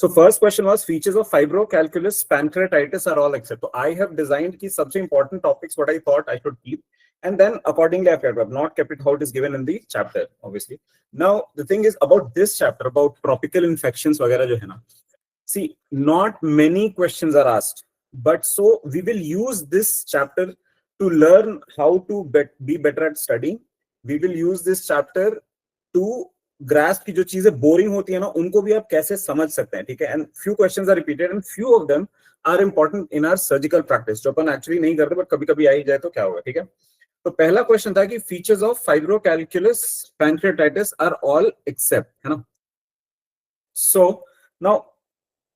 So first question was features of fibrocalculus, pancreatitis are all except. So I have designed की सबसे important topics what I thought I should keep, and then accordingly I've not kept it how it is given in the chapter, obviously. Now the thing is about this chapter about tropical infections वगैरह जो है ना, see, not many questions are asked, but so we will use this chapter to learn how to be better at studying. We will use this chapter to grasp की जो चीजें boring होती है ना उनको भी आप कैसे समझ सकते हैं, ठीक है. And few questions are repeated and few of them are important in our surgical practice, जो अपन एक्चुअली नहीं करते बट कभी कभी आ ही जाए तो क्या होगा, ठीक है. तो पहला क्वेश्चन था कि features of fibrocalculous pancreatitis are all except, है ना. So now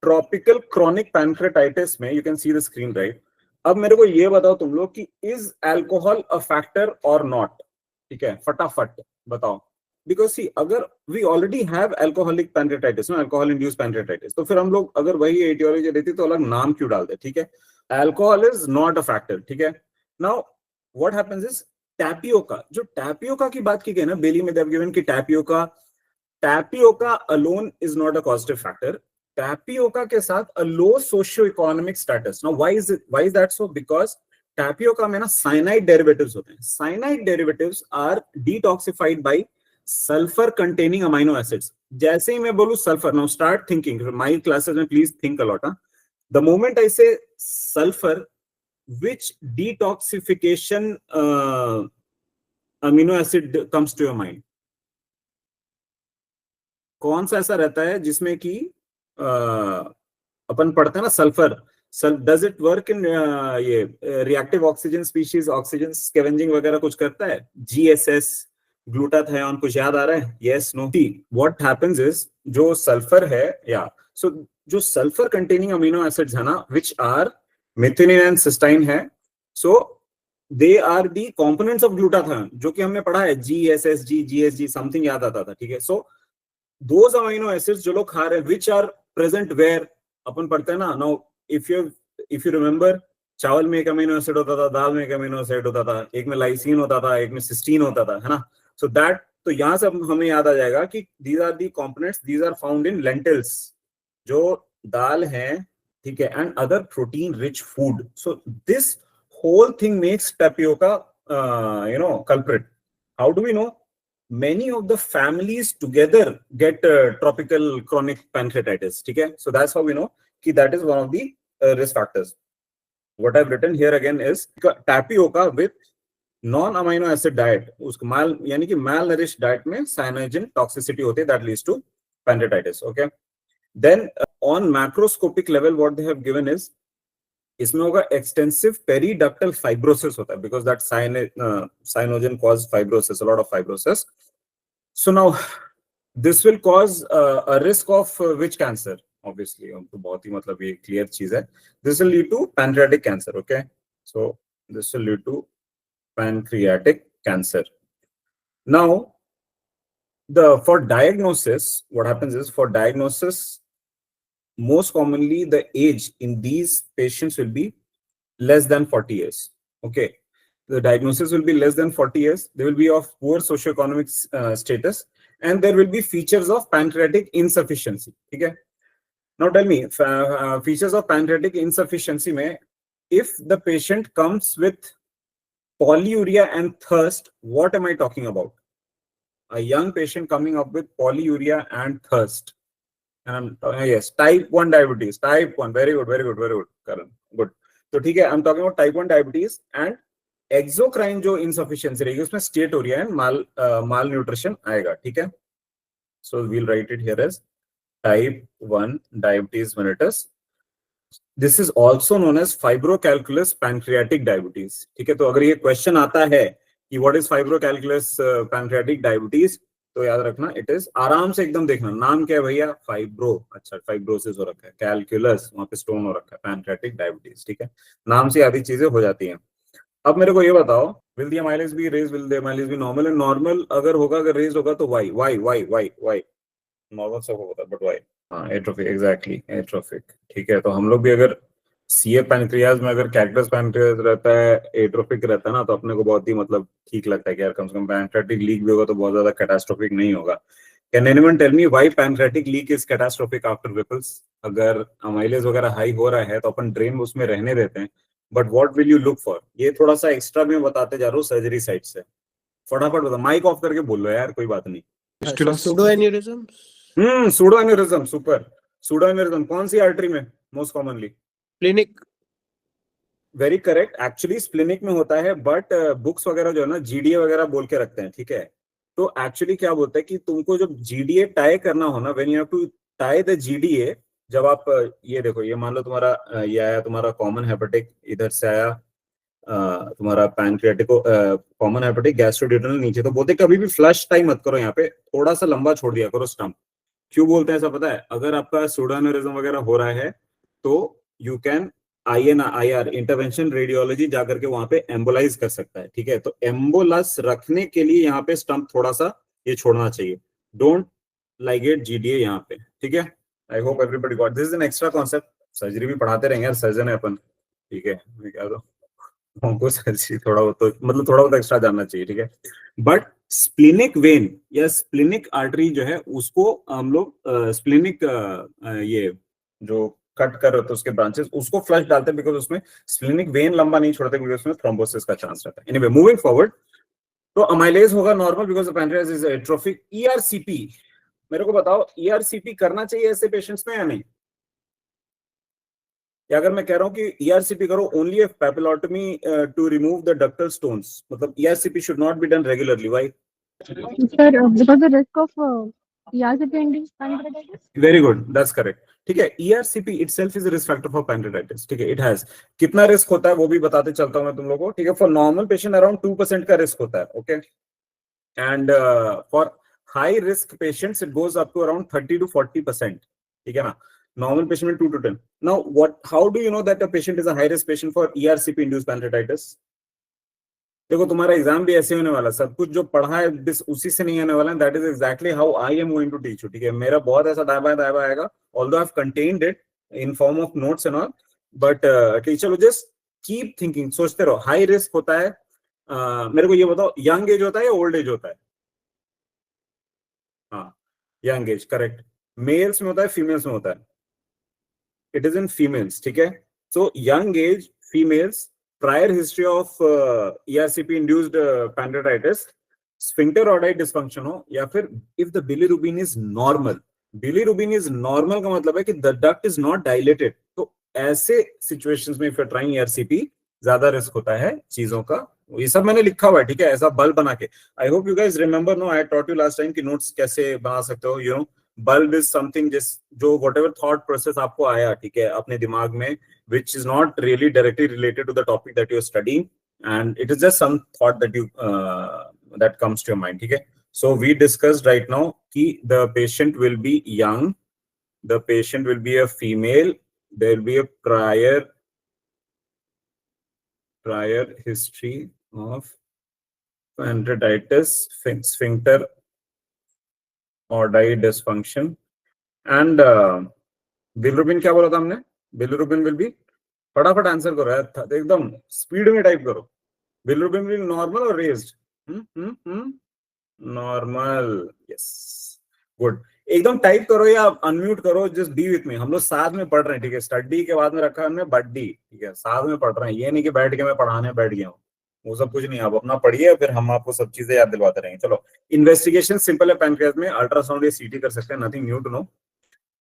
tropical chronic pancreatitis में you can see the screen right. अब मेरे को ये बताओ तुम लोग कि इज अल्कोहल अ फैक्टर और नॉट, ठीक है, फटाफट बताओ. Because see, अगर we already have alcoholic pancreatitis, no, alcohol induced pancreatitis, तो फिर हम लोग अगर वही etiology देती तो अलग नाम क्यों डालते, ठीक है. Alcohol is not a factor, ठीक है. Now what happens is tapioca, जो tapioca की बात की गई ना बेली में, they have given कि tapioca alone is not a causative factor. Tapioca के साथ a low socio-economic status. Now why is that so? Because tapioca में ना cyanide derivatives होते हैं. Cyanide derivatives are detoxified by sulphur containing amino acids. जैसे ही मैं बोलूं sulphur, now start thinking, my classes में please think a lot. The moment I say sulphur, which detoxification amino acid comes to your mind? कौन सा ऐसा रहता है जिसमें कि अपन पढ़ते हैं ना sulphur, does it work in ये reactive oxygen species, oxygen scavenging वगैरह कुछ करता है? GSS, ग्लूटाथायोन, कुछ याद आ रहा है? Yes, no? What happens is जो सल्फर है, या सो जो सल्फर कंटेनिंग अमीनो एसिड्स है ना, which are methionine and cysteine है, so they are the components of glutathione, जो कि हमने पढ़ा है GSSG, GSG समथिंग याद आता था, ठीक है. सो दोज अमीनो एसिड्स जो लोग खा रहे हैं, व्हिच आर प्रेजेंट वेयर, अपन पढ़ते हैं ना. नाउ इफ यू रिमेंबर, चावल में एक अमीनो एसिड होता था, दाल में एक अमीनो एसिड होता था, एक में लाइसिन होता था, एक में सिस्टीन होता था, है ना. So that, तो यहां से हमें याद आ जाएगा कि these are the components, these are found in lentils, जो दाल है, ठीक है, and other protein rich food. So this whole thing makes tapioca culprit. How do we know? Many of the families together get tropical chronic pancreatitis, ठीक है. So that's how we know कि that is one of the risk factors. What I've written here again is tapioca with non amino acid diet, उसको माल यानी कि malnourish diet में cyanogen toxicity होती है, that leads to pancreatitis. Okay, then on macroscopic level what they have given is, इसमें होगा extensive periductal fibrosis होता है, because that cyanogen cause fibrosis, a lot of fibrosis. So now this will cause a risk of which cancer, obviously तो बहुत ही मतलब ये clear चीज है, this will lead to pancreatic cancer. Okay, so this will lead to pancreatic cancer. Now, for diagnosis, what happens is, for diagnosis, most commonly the age in these patients will be less than 40 years. Okay, the diagnosis will be less than 40 years. They will be of poor socioeconomic status, and there will be features of pancreatic insufficiency. Okay, now tell me, features of pancreatic insufficiency mein, if the patient comes with polyuria and thirst, what am I talking about? A young patient coming up with polyuria and thirst, and yes, type 1 diabetes, type 1, very good, Karan, good. तो ठीक है, I'm talking about type 1 diabetes and exocrine जो insufficiency रहेगी उसमें steatorrhea and malnutrition आएगा, ठीक है. So we'll write it here as type 1 diabetes mellitus. This is also known as fibrocalculus pancreatic diabetes. ठीक है, तो अगर ये क्वेश्चन आता है कि what is fibrocalculus pancreatic diabetes, तो याद रखना, it is, आराम से एकदम देखना, नाम क्या है भैया, फाइब्रो, अच्छा फाइब्रोसिस हो रखा है, कैलकुलस वहां पे स्टोन हो रखा है, पैंक्रियाटिक डायबिटीज, ठीक है, नाम से आधी चीजें हो जाती हैं. अब मेरे को ये बताओ, will the amylase be raised, will the amylase be normal? and normal अगर होगा, अगर raised होगा तो why नॉर्मल सब होता है, बट why? हाँ, एट्रोफिक, एग्जैक्टली एट्रोफिक, ठीक है. तो हम लोग भी अगर सीए पैनक्रियाज में अगर कैक्टस पैनक्रियाज रहता है, एट्रोफिक रहता है ना, तो अपने को बहुत ही मतलब ठीक लगता है कि यार कम से कम पैनक्रियाटिक लीक भी होगा तो बहुत ज्यादा कैटास्ट्रोफिक नहीं होगा. Can anyone tell me why pancreatic leak is catastrophic after Whipple's? अगर अमाइलेज वगैरह हाई हो रहा है तो अपन ड्रेन उसमें रहने देते हैं, but what will you look for? ये थोड़ा सा एक्स्ट्रा में बताते जा रहा हूँ सर्जरी साइड से। फटाफट बता, माइक ऑफ करके बोल लो यार, कोई बात नहीं। Pseudo aneurysm. Pseudo aneurysm, super. Pseudo aneurysm कौन सी आर्टरी में most commonly? Clinic. Very correct, actually splenic में होता है, बट बुक्स वगैरह जो है ना जीडीए वगैरह बोल के रखते हैं, ठीक है? तो एक्चुअली क्या बोलता है कि तुमको जब जीडीए टाई करना हो ना, when you have to tie the GDA, जब आप ये देखो, ये मान लो तुम्हारा ये आया तुम्हारा कॉमन हेपेटिक, इधर से आया तुम्हारा पैनक्रियाटिको कॉमन हेपेटिक गैस्ट्रोड्यूडेनल नीचे, तो बोलते कभी भी फ्लश टाई मत करो, यहाँ पे थोड़ा सा लंबा छोड़ दिया करो स्टम्प। क्यों बोलते हैं ऐसा पता है? अगर आपका सूडो एन्यूरिज्म वगैरह हो रहा है तो you can INR intervention radiology जाकर के वहां पे एम्बोलाइज कर सकता है, ठीक है? तो एम्बोलस रखने के लिए यहाँ पे स्टम्प थोड़ा सा ये छोड़ना चाहिए। डोंट लाइगेट जीडीए यहाँ पे, ठीक है? I hope everybody got this. Is an extra concept, surgery भी पढ़ाते रहेंगे यार, सर्जन है अपन, ठीक है? मैं कह रहा हूँ हमको सर्जरी थोड़ा बहुत तो मतलब थोड़ा बहुत एक्स्ट्रा जानना चाहिए, ठीक है? बट स्प्लिनिक वेन या स्प्लिनिक आर्टरी जो है उसको हम लोग स्प्लिनिक ये जो कट कर तो उसके ब्रांचेस उसको फ्लश डालते हैं, बिकॉज उसमें स्प्लिनिक वेन लंबा नहीं छोड़ते, बिकॉज उसमें थ्रोम्बोसिस का चांस रहता है। एनीवे मूविंग फॉरवर्ड, तो अमाइलेज होगा normal because the pancreas is atrophic. ERCP, मेरे को बताओ ईआरसीपी करना चाहिए ऐसे पेशेंट्स में या नहीं? या अगर मैं कह रहा हूं कि ईआरसीपी करो only if papillotomy to remove the ductal stones, मतलब ERCP should not be done regularly, why? Sir, because the risk of ERCP induced pancreatitis. Very good, that's correct, ठीक है? ERCP itself is a risk factor for pancreatitis, ठीक है? It has कितना risk होता है वो भी बताते चलता हूं मैं तुम लोगों को, ठीक है? फॉर नॉर्मल पेशेंट अराउंड 2% का रिस्क होता है, okay? And for high risk patients it goes up to around 30 to 40%, ठीक है ना? नॉर्मल पेशेंट में 2 to 10। Now what, how do you know that a patient is a high risk patient for ERCP induced pancreatitis? देखो तुम्हारा exam भी ऐसे होने वाला, सब कुछ जो पढ़ा है उसी से नहीं आने वाला है। That is exactly how I am going to teach you, ठीक है? मेरा बहुत ऐसा दाएं आएगा, although I have contained it in form of notes and all, but teacher just keep thinking, सोचते रहो। हाई रिस्क होता है, मेरे को ये बताओ, यंग एज होता है या ओल्ड एज होता है? हाँ, यंग एज, करेक्ट। मेल्स में होता है फीमेल्स में होता है? इट इज इन फीमेल्स, ठीक है? So young age females, prior history of ERCP induced pancreatitis, sphincter aortic dysfunction हो, या फिर if the bilirubin is normal, bilirubin is normal का मतलब है कि the duct is not dilated, तो ऐसे situations में if you're trying ERCP ज्यादा रिस्क होता है चीजों का। ये सब मैंने लिखा हुआ है, ठीक है? ऐसा बल्ब बना के, I hope you guys remember, no I taught you last time कि नोट्स कैसे बना सकते हो, you know? Bulb is something जिस जो व्हाटएवर थॉट प्रोसेस आपको आया, ठीक है, अपने दिमाग में, which is not really directly related to the topic that you're studying, and it is just some thought that you that comes to your mind, okay? So we discussed right now ki the patient will be young, the patient will be a female, there will be a prior history of pancreatitis, sphincter aortic dysfunction, and bilirubin क्या बोला था हमने? Bilirubin will be, फटाफट answer करो यार, एकदम speed में type करो। बिलिरुबिन विल नॉर्मल और रेज्ड? Normal, yes, good. एकदम टाइप करो या अनम्यूट करो, जस्ट बी विथ मी, हम लोग साथ में पढ़ रहे हैं, ठीक है? स्टडी के बाद में रखा है हमने बड्डी, ठीक है? साथ में पढ़ रहे हैं, ये नहीं कि बैठ के मैं पढ़ाने बैठ गया हूँ, वो सब कुछ नहीं। आप अपना पढ़िए, फिर हम आपको सब चीजें याद दिलवाते रहेंगे। चलो, इन्वेस्टिगेशन सिंपल है पैनक्रियास में, अल्ट्रासाउंड या सीटी कर सकते हैं, nothing new to know.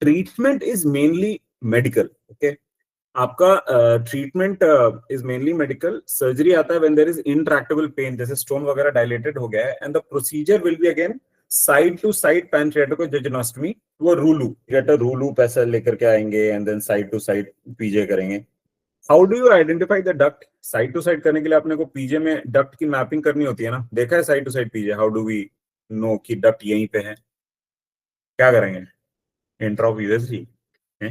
Treatment is mainly medical, okay? आपका treatment is mainly medical. Surgery आता है when there is intractable pain, जैसे स्टोन वगैरह डायलेटेड हो गया है, and the procedure will be again side to side pancreaticojejunostomy. वो रूलू रूलू पैसा लेकर के आएंगे and then side to side PJ करेंगे। How do you identify the duct? Side to side करने के लिए अपने को पीजे में डक्ट की मैपिंग करनी होती है ना, देखा है side to side PJ? How do we know कि डक्ट यहीं पे है? क्या करेंगे? इंट्राओक्यूलर है,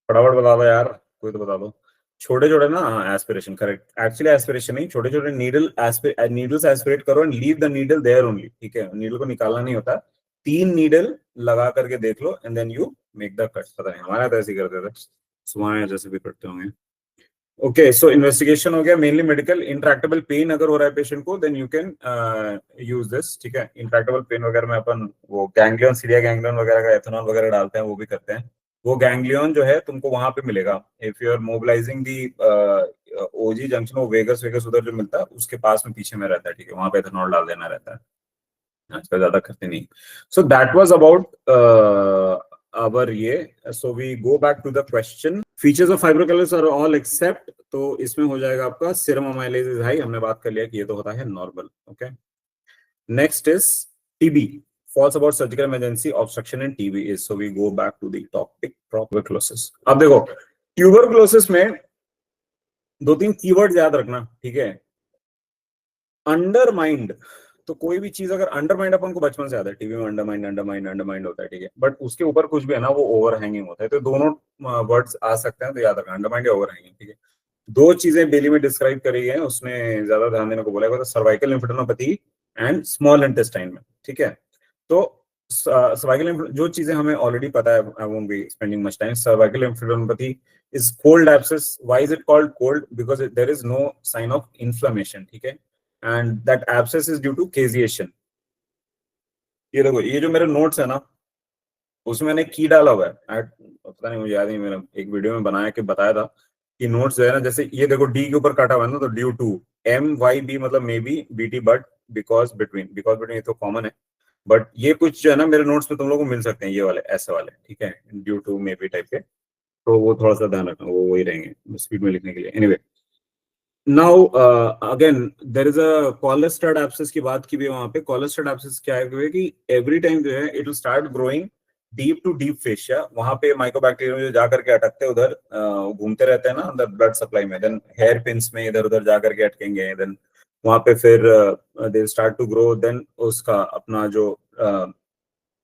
फटाफट बता दो यार, कोई तो बता दो। छोटे छोटे ना, एस्पिरेशन, करेक्ट। एक्चुअली एस्पिरेशन नहीं, छोटे छोटे नीडल्स एस्पिरेट करो and leave the needle there only, ठीक है? नीडल को निकालना नहीं होता, 3 नीडल लगा करके देख लो and then you make the cut. पता नहीं, हमारा तो ऐसे ही करते थे, सुबह जैसे भी करते होंगे। ओके, सो इन्वेस्टिगेशन हो गया मेनली मेडिकल. इंट्रैक्टेबल पेन अगर हो रहा है पेशेंट को, then you can use this. ठीक है, इंट्रैक्टेबल पेन वगैरह में अपन वो गैंग्लियन, सीरिया गैंग्लियन वगैरह का एथेनॉल वगैरह डालते हैं, वो भी करते हैं. वो गैंग्लियन जो है तुमको वहां पे मिलेगा. If you are mobilising the OG junction, वो वेगस वेगस उधर जो मिलता है उसके पास में पीछे में रहता है. ठीक है, वहां पे एथेनॉल डाल देना रहता है. आजकल ज्यादा करते नहीं. सो दैट वाज अबाउट our ये. So we go back to the question. Features of fibrocalyx are all except, तो इसमें हो जाएगा आपका serum amylase is high. हमने बात कर लिया कि ये तो होता है normal. Okay. Next is TB. False about surgical emergency obstruction in TB is. So we go back to the topic tuberculosis. अब देखो tuberculosis में दो तीन कीवर्ड याद रखना. ठीक है, अंडरमाइंड. तो कोई भी चीज अगर अंडरमाइंड, अपन को बचपन से आता है टीवी में अंडरमाइंड अंडरमाइंड अंडरमाइंड होता है. ठीक है, बट उसके ऊपर कुछ भी है ना वो ओवरहैंगिंग होता है. तो दोनों वर्ड्स आ सकते हैं, तो याद रखना अंडरमाइंड या ओवरहैंगिंग. ठीक है, दो चीजें बेली में डिस्क्राइब करी है, उसने ज्यादा ध्यान देने को बोला है, cervical lymphadenopathy and small intestine में. ठीक है, तो सर्वाइकल जो चीजें हमें ऑलरेडी पता है, I won't be spending much time. Cervical lymphadenopathy is cold abscess. Why is it called cold? Because there is no sign of inflammation. ठीक है, and that abscess is due to caseation. ये देखो, ये जो मेरे notes है ना, उसमें मैंने की डाला हुआ है. पता नहीं, मुझे याद नहीं, मैंने एक वीडियो में बनाया कि बताया था कि नोट्स जो है ना, जैसे ये देखो डी के ऊपर काटा हुआ है ना, तो due to M Y B मतलब maybe B T but because between ये तो कॉमन है. बट ये कुछ जो है ना मेरे नोट्स में तुम लोगों को मिल सकते हैं, ये वाले ऐसे वाले. ठीक है, due to maybe type के. तो वो थोड़ा सा ध्यान रखना, वो वही रहेंगे स्पीड में लिखने के लिए. Anyway, now again there is a collar stud abscess की बात की भी वहां पे. कॉलर स्टड एब्सेस क्या है कि एवरी टाइम जो है it will start growing deep to deep fascia. वहां पे माइक्रोबैक्टीरियम जो जाकर के अटकते हैं उधर, घूमते रहते हैं ना अंदर ब्लड सप्लाई में. देन हेयर पिंस में इधर उधर जाकर के अटकेंगे. देन वहां पे फिर they start to grow. Then उसका अपना जो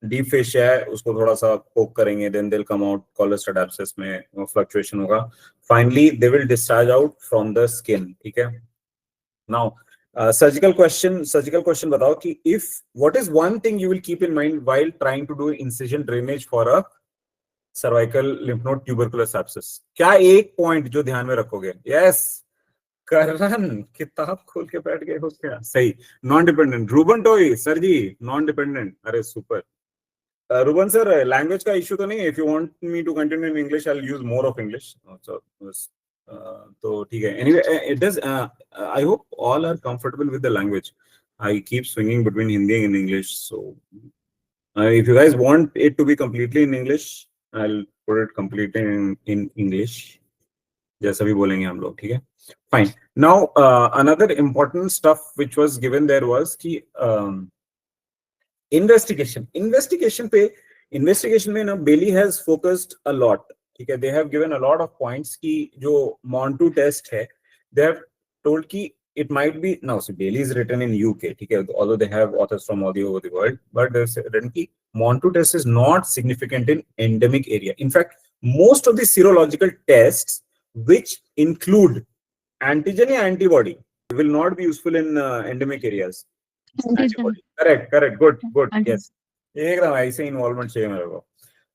डीप फेशिया है उसको थोड़ा सा पोक करेंगे. Then they will come out collar stud abscess में फ्लक्चुएशन होगा. Finally they will discharge out from the skin. ठीक है, नाउ सर्जिकल क्वेश्चन बताओ कि if what is one thing you will keep in mind while trying to do incision drainage for a cervical lymph node tuberculous abscess. क्या एक point जो ध्यान में रखोगे? यस, करण किताब खोल के बैठ गए हो क्या? सही, नॉन डिपेंडेंट. रूबन टोई सर जी, नॉन डिपेंडेंट. अरे सुपर. Ruben sir, language का issue तो नहीं है. If you want me to continue in English, I'll use more of English. तो ठीक है. Anyway, it does. I hope all are comfortable with the language. I keep swinging between Hindi and English. So, if you guys want it to be completely in English, I'll put it completely in English. जैसा भी बोलेंगे हम लोग. ठीक है, fine. Now, another important stuff which was given there was कि investigation में ना Bailey has focused a lot. ठीक है, they have given a lot of points की जो मॉन्टू टेस्ट है, दे हैव टोल्ड कि it might be now so Bailey is written in UK. ठीक है, although they have authors from all over the world, but they have written कि Mantoux test is not significant in endemic area. In fact most of the serological tests which include antigen या antibody will not be useful in endemic areas. Correct, good, yes, एकदम ऐसे involvement चाहिए मेरे को.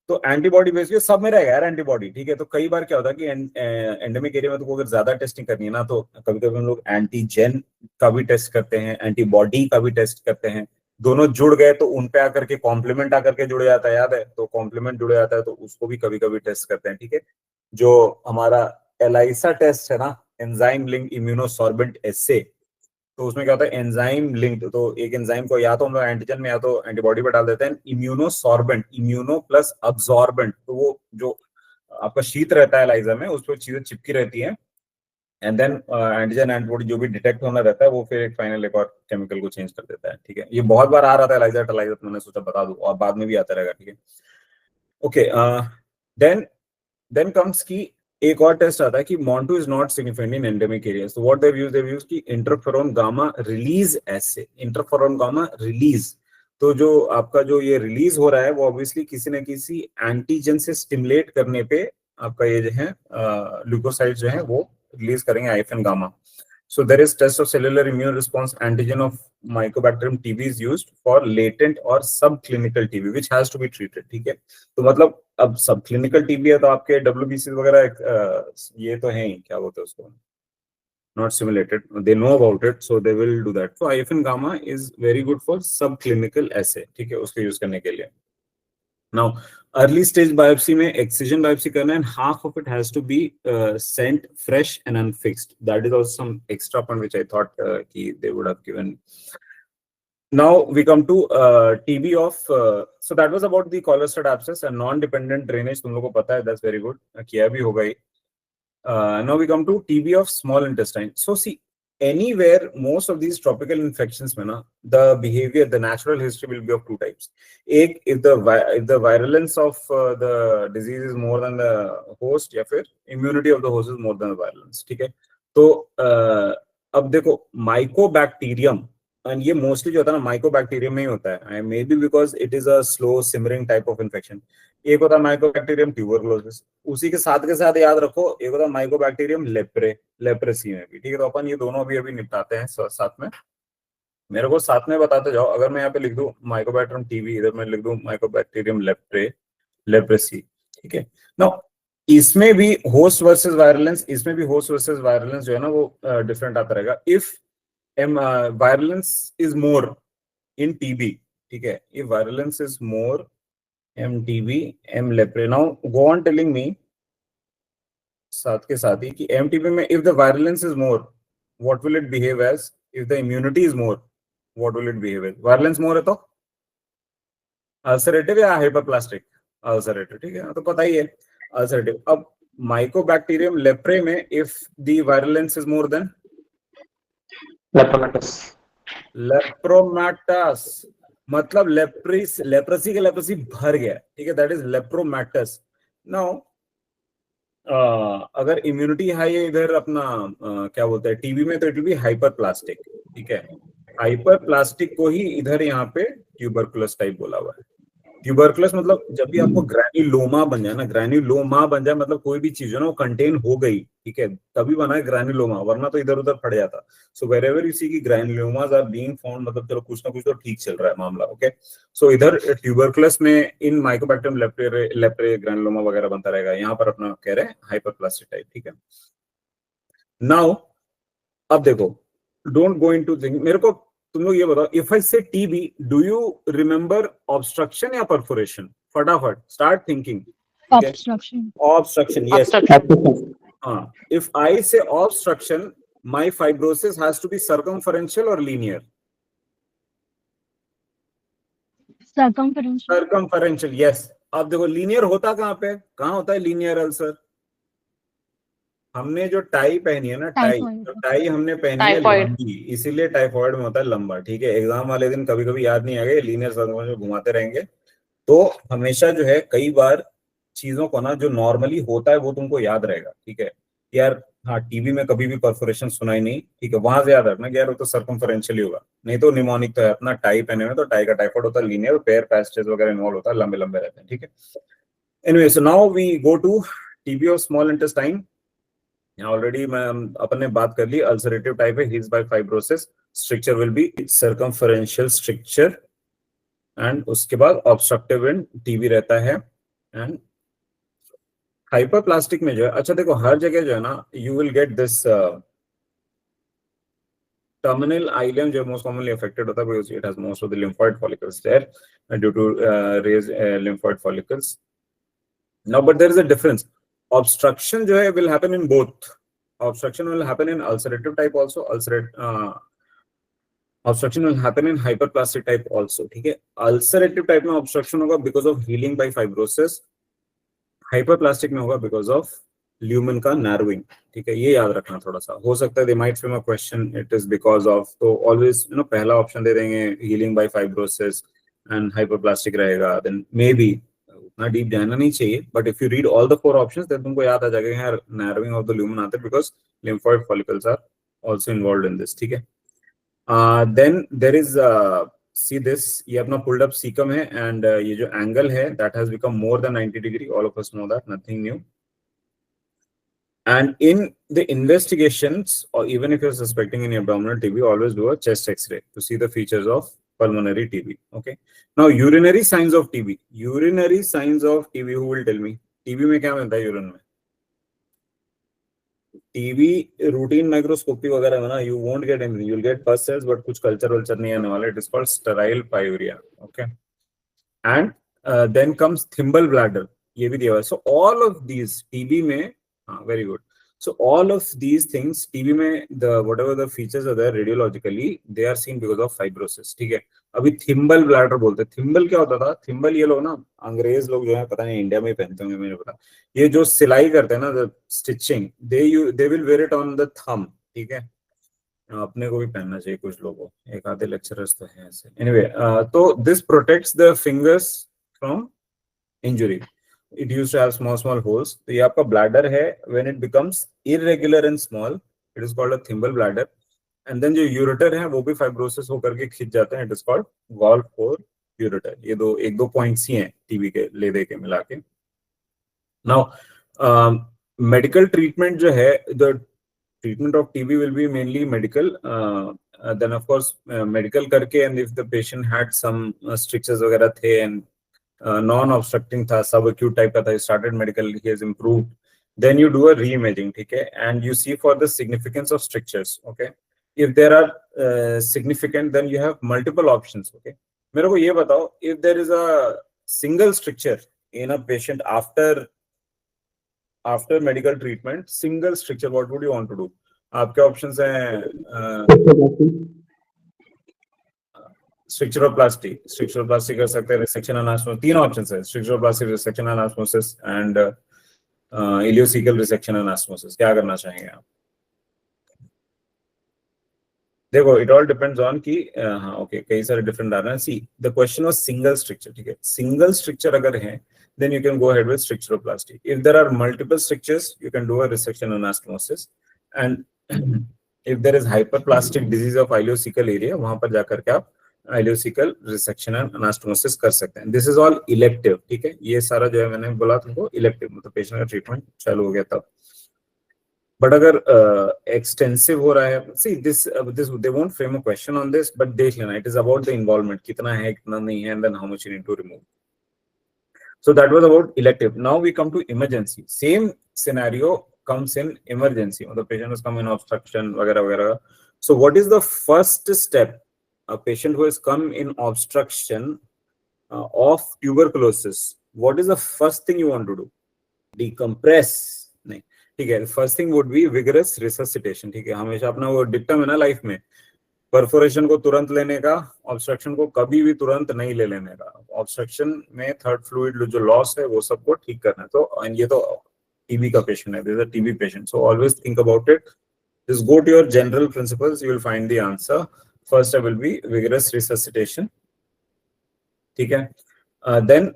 तो antibody based सब में रहेगा यार एंटीबॉडी. ठीक है, तो कई बार क्या होता है कि एंडेमिक एरिया में तो अगर ज्यादा टेस्टिंग करनी है ना, तो कभी कभी हम लोग एंटीजन का भी टेस्ट करते हैं, एंटीबॉडी का भी टेस्ट करते हैं. दोनों जुड़ गए तो उन पे आकर के कॉम्प्लीमेंट आकर के जुड़ जाता है, याद है? तो कॉम्प्लीमेंट जुड़ जाता है तो उसको भी कभी कभी टेस्ट करते हैं. ठीक है, जो हमारा एलाइसा टेस्ट है ना, एंजाइम लिंक इम्यूनोसॉर्बेंट एसे, तो उसमें क्या होता है एंजाइम लिंक्ड. तो एक एंजाइम को या तो हम लोग एंटीजन में या तो एंटीबॉडी पर डाल देते हैं. इम्यूनोसॉर्बेंट, इम्यूनो प्लस अब्सॉर्बेंट, तो वो जो आपका शीत रहता है एलाइजा में उस पर चीजें चिपकी रहती हैं. एंड देन एंटीजन एंटीबॉडी जो भी डिटेक्ट होना रहता है वो फिर एक फाइनल एक और केमिकल को चेंज कर देता है. ठीक है, ये बहुत बार आ रहा था एलाइजा टलाइजा, तो मैंने सोचा बता दूं, और बाद में भी आता रहेगा. ठीक है, ओके. देन कम्स की एक और टेस्ट आता है कि Montu is not significant in endemic areas. तो व्हाट देव यूज की इंटरफेरोन गामा रिलीज एसे. इंटरफेरोन गामा रिलीज, तो जो आपका जो ये रिलीज हो रहा है वो ऑब्वियसली किसी न किसी एंटीजन से स्टिमुलेट करने पे आपका ये जो है ल्यूकोसाइड जो है वो रिलीज करेंगे आईएफएन gamma. So there is test of cellular immune response antigen of Mycobacterium TB is used for latent or subclinical TB which has to be treated. ठीक है, तो मतलब अब subclinical TB है तो आपके WBC वगैरह ये तो है ही, क्या बोलते हैं उसको, not simulated, they know about it, so they will do that. So IFN gamma is very good for subclinical assay, ठीक है, उसको यूज करने के लिए. Now early stage biopsy में excision biopsy करना and half of it has to be sent fresh and unfixed. That is also some extra point which I thought they would have given. Now we come to TB of so that was about the cholestatic abscess and non-dependent drainage. तुम लोगों को पता है, that's very good, किया भी होगा ही. Now we come to TB of small intestine. So see, anywhere most of these tropical infections में ना, the behavior, the natural history will be of two types. एक, if the virulence of the disease is more than the host, या फिर immunity of the host is more than the virulence. ठीक है, तो अब देखो Mycobacterium, and ये mostly जो होता है ना Mycobacterium में ही होता है, maybe because it is a slow simmering type of infection. एक होता है Mycobacterium tuberculosis, उसी के साथ याद रखो एक होता है Mycobacterium leprosy में भी. ठीक है, तो अपन ये दोनों अभी निपटाते हैं साथ में. मेरे को साथ में बताते जाओ. अगर मैं यहाँ पे लिख दूं Mycobacterium TB, इधर मैं लिख दूं Mycobacterium leprosy. ठीक है, नाउ इसमें भी होस्ट वर्सेस वायरलेंस, इसमें भी होस्ट वर्सेस वायरलेंस जो है ना वो डिफरेंट आता रहेगा. If virulence is more in TB, ठीक है, if virulence is more MTB, M leprae. Now go on telling me साथ के साथ ही कि MTB में if the virulence is more, what will it behave as? If the immunity is more, what will it behave as? Virulence more है तो ulcerative या hyperplastic? Ulcerative. ठीक है, तो पता ही है ulcerative. अब Mycobacterium leprae में if the virulence is more than लेप्रोमैटस, मतलब लेप्रेसी के लेप्रेसी भर गया. ठीक है, दैट इज लेप्रोमैटस. नाउ अगर इम्यूनिटी हाई है इधर अपना क्या बोलते हैं टीबी में, तो इट विल बी हाइपरप्लास्टिक. ठीक है, हाइपरप्लास्टिक को ही इधर यहाँ पे ट्यूबरकुलस टाइप बोला हुआ है. ट्यूबरकुलस मतलब जब भी आपको ग्रैन्युलोमा बन जाए ना, ग्रैन्युलोमा बन जाए मतलब कोई भी चीज है ना वो कंटेन हो गई, ठीक है, तभी बना है ग्रैन्युलोमा, वरना तो इधर उधर फट जाता. सो वेरेवर यू सी की ग्रैन्युलोमास आर बीइंग फाउंड, मतलब चलो कुछ ना कुछ तो ठीक चल रहा है मामला. ओके, सो इधर ट्यूबरकुलस में इन माइकोबैक्टीरियम लेप्रे ग्रैन्युलोमा वगैरह बनता रहेगा. यहाँ पर अपना कह रहे हैं हाइपरप्लास्टिक टाइप. ठीक है, नाउ अब देखो, डोंट गो इनटू थिंग. मेरे को तुम लोग ये बताओ, if I say TB, do you remember obstruction या परफोरेशन? फटाफट स्टार्ट थिंकिंग. Obstruction, yes. हाँ, if I say obstruction, my fibrosis has to be circumferential और लीनियर. सर्कमफरेंशियल, यस. अब देखो लीनियर होता कहाँ पे, कहाँ होता है लीनियर अल्सर? हमने जो टाई पहनी है ना, टाई हमने पहनी है लंबी, इसीलिए टाइफॉइड में होता है लंबा. ठीक है, एग्जाम वाले दिन कभी कभी याद नहीं आएगा, लीनियर सर्कमफरेंस में घुमाते रहेंगे. तो हमेशा जो है कई बार चीजों को ना जो नॉर्मली होता है वो तुमको याद रहेगा. ठीक है यार, हाँ टीबी में कभी भी परफोरेशन सुना ही नहीं. ठीक है, वहां से याद रखना कि यार वो तो सर्कमफरेंशियल ही होगा, नहीं तो निमोनिक तो है. अपना टाई पहने में तो टाई का टाइफॉइड होता है लीनियर, पेयर पैचेस वगैरह इन्वॉल्व होता है, लंबे लंबे रहते हैं. ठीक है, anyway, so now we go to TB of small intestine. Already अपन ने बात कर ली, अल्सरेटिव टाइप है, heals by fibrosis, stricture will be circumferential stricture, and उसके बाद ऑब्स्ट्रक्टिव एंड टीबी रहता है. एंड हाइपरप्लास्टिक में जो है, अच्छा देखो हर जगह जो है ना, you will get this terminal ileum जो मोस्ट कॉमनली अफेक्टेड होता है, because it has most of the lymphoid follicles there due to raised lymphoid follicles. Now but there is a difference. Obstruction जो है will happen in both. Obstruction will happen in ulcerative type also. Obstruction will happen in hyperplastic type also. ठीक है, ulcerative type में obstruction होगा because of healing by fibrosis. Hyperplastic में होगा because of lumen का narrowing. ठीक है, ये याद रखना थोड़ा सा. हो सकता है they might frame a question, it is because of, तो always you know पहला ऑप्शन दे देंगे healing by fibrosis and hyperplastic रहेगा, then maybe ना डीप जाना नहीं चाहिए. But if you read all the 4 options then तुमको याद आ जाएगा यार नैरोइंग ऑफ द ल्यूमन आता है because lymphoid follicles are also involved in this. ठीक है, then there is see this, ये अपना पुल्ड अप सीकम है, एंड ये जो एंगल है that has become more than 90 degree. All of us know that, nothing new. And in the investigations, or even if you're suspecting any abdominal TB, always do a chest X-ray to see the features of pulmonary TB. Okay. Now, urinary signs of TB. Urinary signs of TB. Who will tell me? TB में क्या मिलता है urine में? TB routine microscopy वगैरह में ना, you won't get anything. You'll get pus cells, but कुछ culture नहीं आने वाला. It is called sterile pyuria. Okay. And then comes thimble bladder. ये भी दिया हुआ है. So all of these TB में, very good. So all of these things TB में, the whatever the features are there radiologically, they are seen because of fibrosis. ठीक है. अभी थिम्बल ब्लैडर बोलते हैं. थिम्बल क्या होता था? थिम्बल ये लोग ना, अंग्रेज लोग जो है, पता नहीं इंडिया में ही पहनते होंगे, मुझे पता. ये जो सिलाई करते हैं ना, the stitching, they will wear it on the thumb. ठीक है. अपने को भी पहनना चाहिए कुछ लोगों, एक आधे लेक्चरर्स तो हैं ऐसे. Anyway, तो this protects the fingers from injury. It used to have small holes. तो ये आपका bladder है. When it becomes irregular and small, it is called a thimble bladder. And then जो ureter है वो भी fibrosis होकर के खिंच जाते हैं. It is called valve or ureter. ये एक दो points ही हैं TB के ले दे के मिला के. Now, medical treatment जो है, the treatment of TB will be mainly medical. Then of course medical करके, and if the patient had some strictures वगैरह थे and non-obstructing था, subacute type का था, he started medical, he has improved, then you do a re-imaging. ठीक है. And you see for the significance of strictures. Okay. If there are significant, then you have multiple options. Okay. मेरे को ये बताओ, if there is a single stricture in a patient after medical treatment, single stricture, what would you want to do? आपके options हैं stricturoplasty कर सकते हैं, resection anastomosis. तीन options हैं, stricturoplasty, resection anastomosis and ileocecal resection anastomosis. क्या करना चाहेंगे आप? देखो, it all depends on कि हाँ, okay, कई सारे different आ रहे हैं. See, the question was single stricture. ठीक है. Single stricture अगर है, then you can go ahead with stricturoplasty. If there are multiple strictures, you can do a resection anastomosis. And if there is hyperplastic disease of ileocecal area, वहां पर जाकर के आप ileocecal resection and anastomosis कर सकते हैं. This is all elective. ठीक है. ये सारा जो है मैंने बोला तुमको elective, मतलब पेशेंट का ट्रीटमेंट चालू हो गया तब. बट अगर एक्सटेंसिव हो रहा है, see this they won't frame a question on this, but देख लेना, it is about the involvement, कितना है कितना नहीं है, and then how much you need to remove. So that was about elective. Now we come to emergency. Same scenario comes in emergency. The patient has come in obstruction, वगैरह वगैरह. So what is the first step? A patient who has come in obstruction of tuberculosis, what is the first thing you want to do? Decompress. नहीं, ठीक है. First thing would be vigorous resuscitation. ठीक है. हमेशा अपना वो dictum है ना लाइफ में, परफोरेशन को तुरंत लेने का, ऑब्स्ट्रक्शन को कभी भी तुरंत नहीं ले लेने का. ऑब्स्ट्रक्शन में थर्ड फ्लूइड जो लॉस है वो सबको ठीक करना है. तो ये तो टीबी का पेशेंट है, this is a TB patient. So always think about it. Just go to your general principles, you will find the answer. First step will be vigorous resuscitation. ठीक है. देन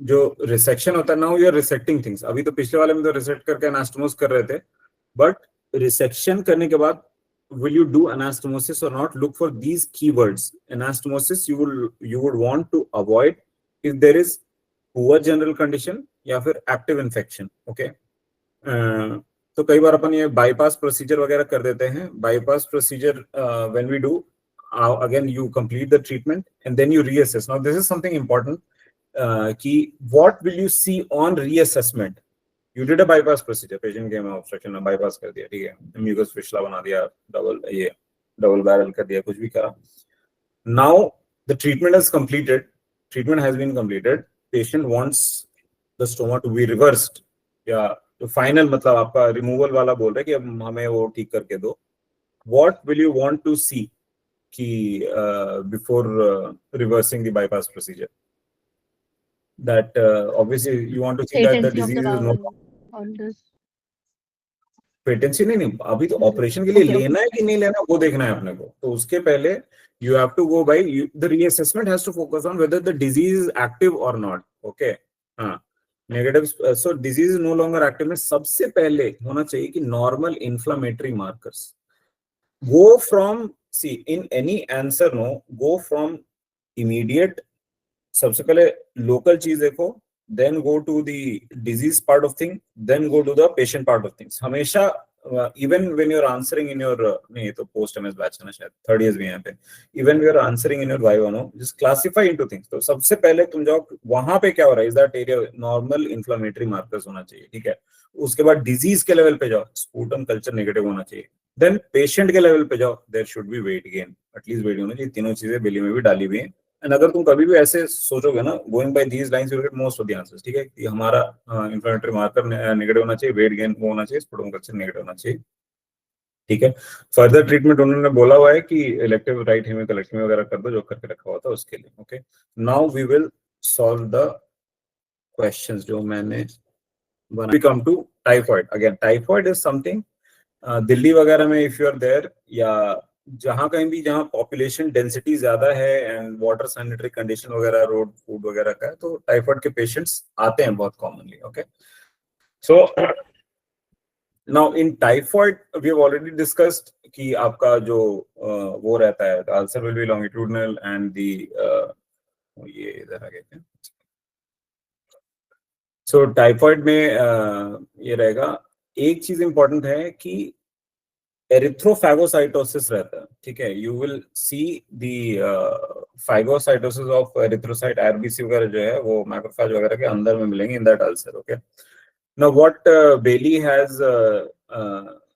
जो रिसेक्शन होता है, now you are resecting things. अभी तो पिछले वाले में तो रिसेक्ट करके एनास्टोमोस कर रहे थे, बट रिसेक्शन करने के बाद will you do anastomosis or not? Look for these keywords. Anastomosis you would want to avoid if there is poor general condition या फिर active infection. Okay. तो कई बार अपन ये bypass procedure वगैरह कर देते हैं. Bypass procedure when we do, again you complete the treatment and then you reassess. Now this is something important. कि what will you see on reassessment? You did a bypass procedure, patient came obstruction में bypass कर दिया, ठीक है, mucus fistula बना दिया, double barrel कर दिया, कुछ भी करा. Now the treatment is completed, treatment has been completed, patient wants the stoma to be reversed, या तो final मतलब आपका removal वाला बोल रहा है कि अब हमें वो ठीक करके दो. What will you want to see कि before reversing the bypass procedure? That obviously you want to see that the disease is not patency. नहीं, अभी तो ऑपरेशन के लिए लेना है कि नहीं लेना वो देखना है अपने को. तो उसके पहले you have to go by the reassessment has to focus on whether the disease is active और नॉट. ओके. हाँ, negative. So disease is no longer active में सबसे पहले होना चाहिए कि normal inflammatory markers. Go from, see in any answer no, go from immediate. सबसे पहले लोकल चीज देखो, then go to the disease part of thing, then go to the patient part of things. हमेशा even when you're answering in your नहीं तो post MS batch है ना शायद third years भी यहाँ पे, even when you're answering in your viva no, just classify into things. तो सबसे पहले तुम जाओ वहां पे क्या हो रहा है, is that area normal inflammatory markers होना चाहिए, ठीक है. उसके बाद डिजीज के लेवल पे जाओ, स्पूटम कल्चर नेगेटिव होना चाहिए. देन पेशेंट के लेवल पे जाओ, there should be weight gain, at least weight होना चाहिए. तीनों चीजें बिली में भी डाली हुई हैं. एंड अगर तुम कभी भी ऐसे सोचोगे ना, going by these lines you will get most of the answers, ठीक है. कि हमारा इंफ्लेमेटरी मार्कर नेगेटिव होना चाहिए, वेट गेन वो होना चाहिए, स्पूटम कल्चर नेगेटिव होना चाहिए, ठीक है. फर्दर ट्रीटमेंट उन्होंने बोला हुआ है कि इलेक्टिव राइट हेमिकोलेक्टमी वगैरह कर दो, जो करके रखा हुआ था उसके लिए. Okay, now we will solve the questions जो मैंने बना. We come to typhoid. Again typhoid is something Delhi वगैरह में इफ यू आर देयर, या जहां कहीं भी जहां पॉपुलेशन डेंसिटी ज्यादा है एंड वाटर सैनिटरी कंडीशन वगैरह, रोड फूड वगैरह का है, तो टाइफॉइड के पेशेंट्स आते हैं बहुत commonly. Okay, so now in typhoid we have already discussed कि आपका जो वो रहता है, ulcer will be longitudinal and the ये इधर आ गए. सो टाइफॉइड में ये रहेगा. एक चीज इंपॉर्टेंट है कि एरिथ्रोफैगोसाइटोसिस रहता है, ठीक है. You will see the phagocytosis of erythrocyte, RBC वगैरह जो है वो मैक्रोफेज वगैरह के अंदर में मिलेंगे in that ulcer. Okay, now what Bailey has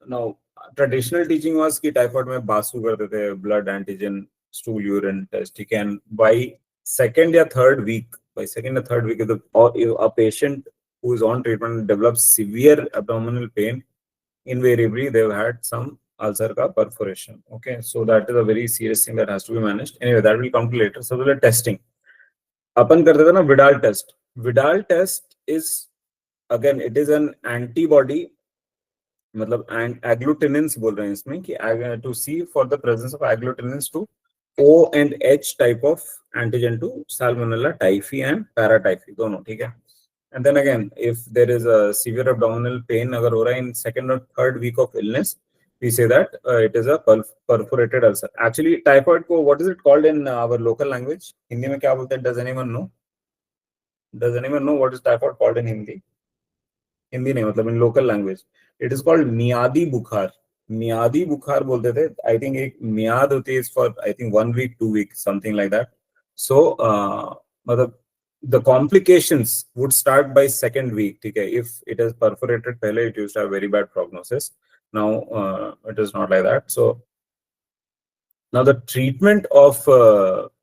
now traditional teaching was कि टाइफॉइड में बासु करते थे, blood antigen stool urine test, ठीक है. एंड बाय सेकंड या third week a patient who is on treatment develops severe abdominal pain, invariably they've had some ulcer ka perforation. Okay, so that is a very serious thing that has to be managed. Anyway, that will come to later. So the testing अपन करते थे ना Vidal test. Vidal test is again it is an antibody, मतलब agglutinins बोल रहे हैं इसमें कि to see for the presence of agglutinins to O and H type of antigen to Salmonella typhi and paratyphi दोनों, ठीक है. And then again, if there is a severe abdominal pain अगर हो रहा है in second or third week of illness, we say that it is a perforated ulcer. Actually, typhoid को what is it called in our local language? Hindi में क्या बोलते हैं? Does anyone know? Does anyone know what is typhoid called in Hindi? Hindi नहीं, मतलब in local language. It is called मियादी बुखार. मियादी बुखार बोलते थे. I think एक मियाद होती है for I think 1 week, 2 weeks, something like that. So मतलब the complications would start by second week, ठीक है. If it is perforated पहले, it used to have very bad prognosis. Now it is not like that. So now the treatment of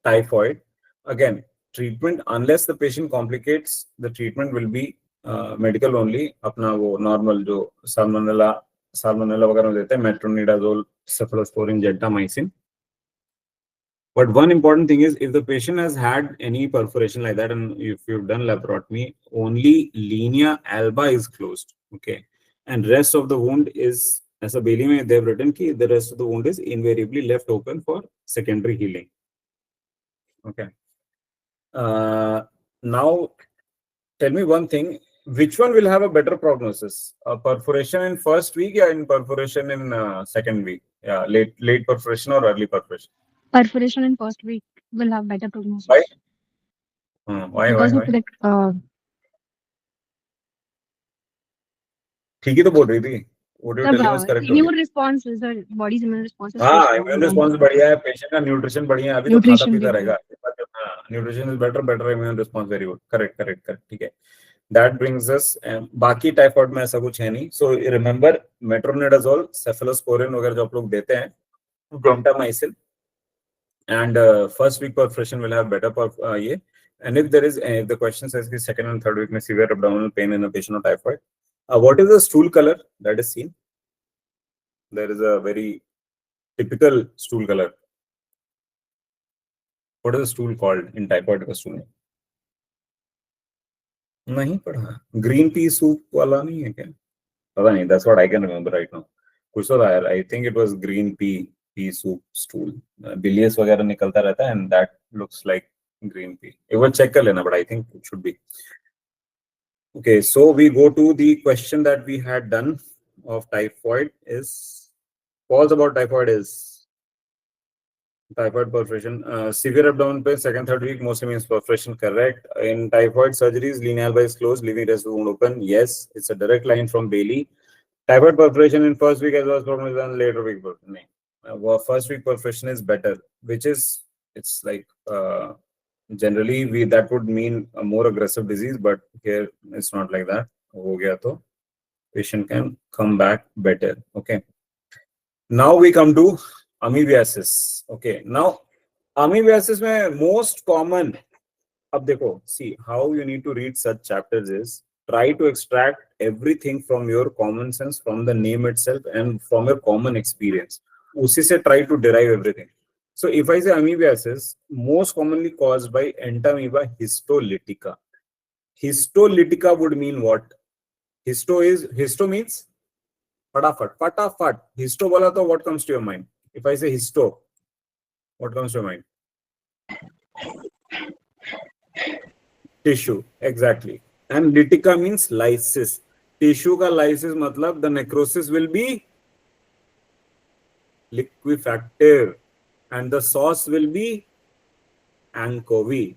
typhoid, again treatment unless the patient complicates, the treatment will be medical only. अपना वो normal जो salmonella वगैरह में देते हैं, metronidazole, cephalosporin, gentamicin. But one important thing is if the patient has had any perforation like that and if you've done laparotomy, only linea alba is closed, okay, and rest of the wound is, as a Bailey mein they've written ki the rest of the wound is invariably left open for secondary healing. Okay. Now tell me one thing, which one will have a better prognosis? A perforation in first week or in perforation in second week? Yeah, late perforation or early perforation? Perforation in first week will have better prognosis. Why? Why? Like, ठीक ही तो बोल रही थी. What you telling us correct? Immune response is the body's immune response. हाँ, immune response बढ़िया है, patient का nutrition बढ़िया है, अभी तो खाता पीता रहेगा. Nutrition is better, immune response very good. Correct. ठीक है. That brings us, बाकी टाइफॉइड में ऐसा कुछ है नहीं. So remember metronidazole, cephalosporin वगैरह जो आप लोग देते हैं, gentamicin, and first week perforation will have better ये. And if there is the question says the second and third week में severe abdominal pain in a patient of typhoid, what is the stool color that is seen? There is a very typical stool color. What is the stool called in typhoid का stool? नहीं पढ़ा. Green pea soup वाला नहीं है क्या? पता नहीं. That's what I can remember right now. कुछ तो था. I think it was green pea soup stool. Bilious वगैरह निकलता रहता है and that looks like green pea. एक बार check कर लेना, but I think it should be. Okay, so we go to the question that we had done of typhoid is, false about typhoid is Typhoid perforation, severe abdomen pain, second, third week, mostly means perforation, correct. In typhoid surgeries, lineal album is closed, leaving rest of the wound open. Yes, it's a direct line from Bailey. Typhoid perforation in first week as well as problem than later week. First week perforation is better, which is, it's like, generally that would mean a more aggressive disease, but here it's not like that. Ho gaya to patient can come back better. Okay. Now we come to amoebiasis. Okay. Now amoebiasis में most common, अब देखो, see how you need to read such chapters is try to extract everything from your common sense, from the name itself, and from your common experience. उसी से try to derive everything. So if I say amoebiasis, most commonly caused by entamoeba histolytica. Histolytica would mean what? Histo means फटाफट. Histo बोला तो what comes to your mind? If I say histo, what comes to your mind? Tissue, exactly. And lytica means lysis. Tissue का lysis मतलब the necrosis will be liquefactive and the sauce will be anchovy.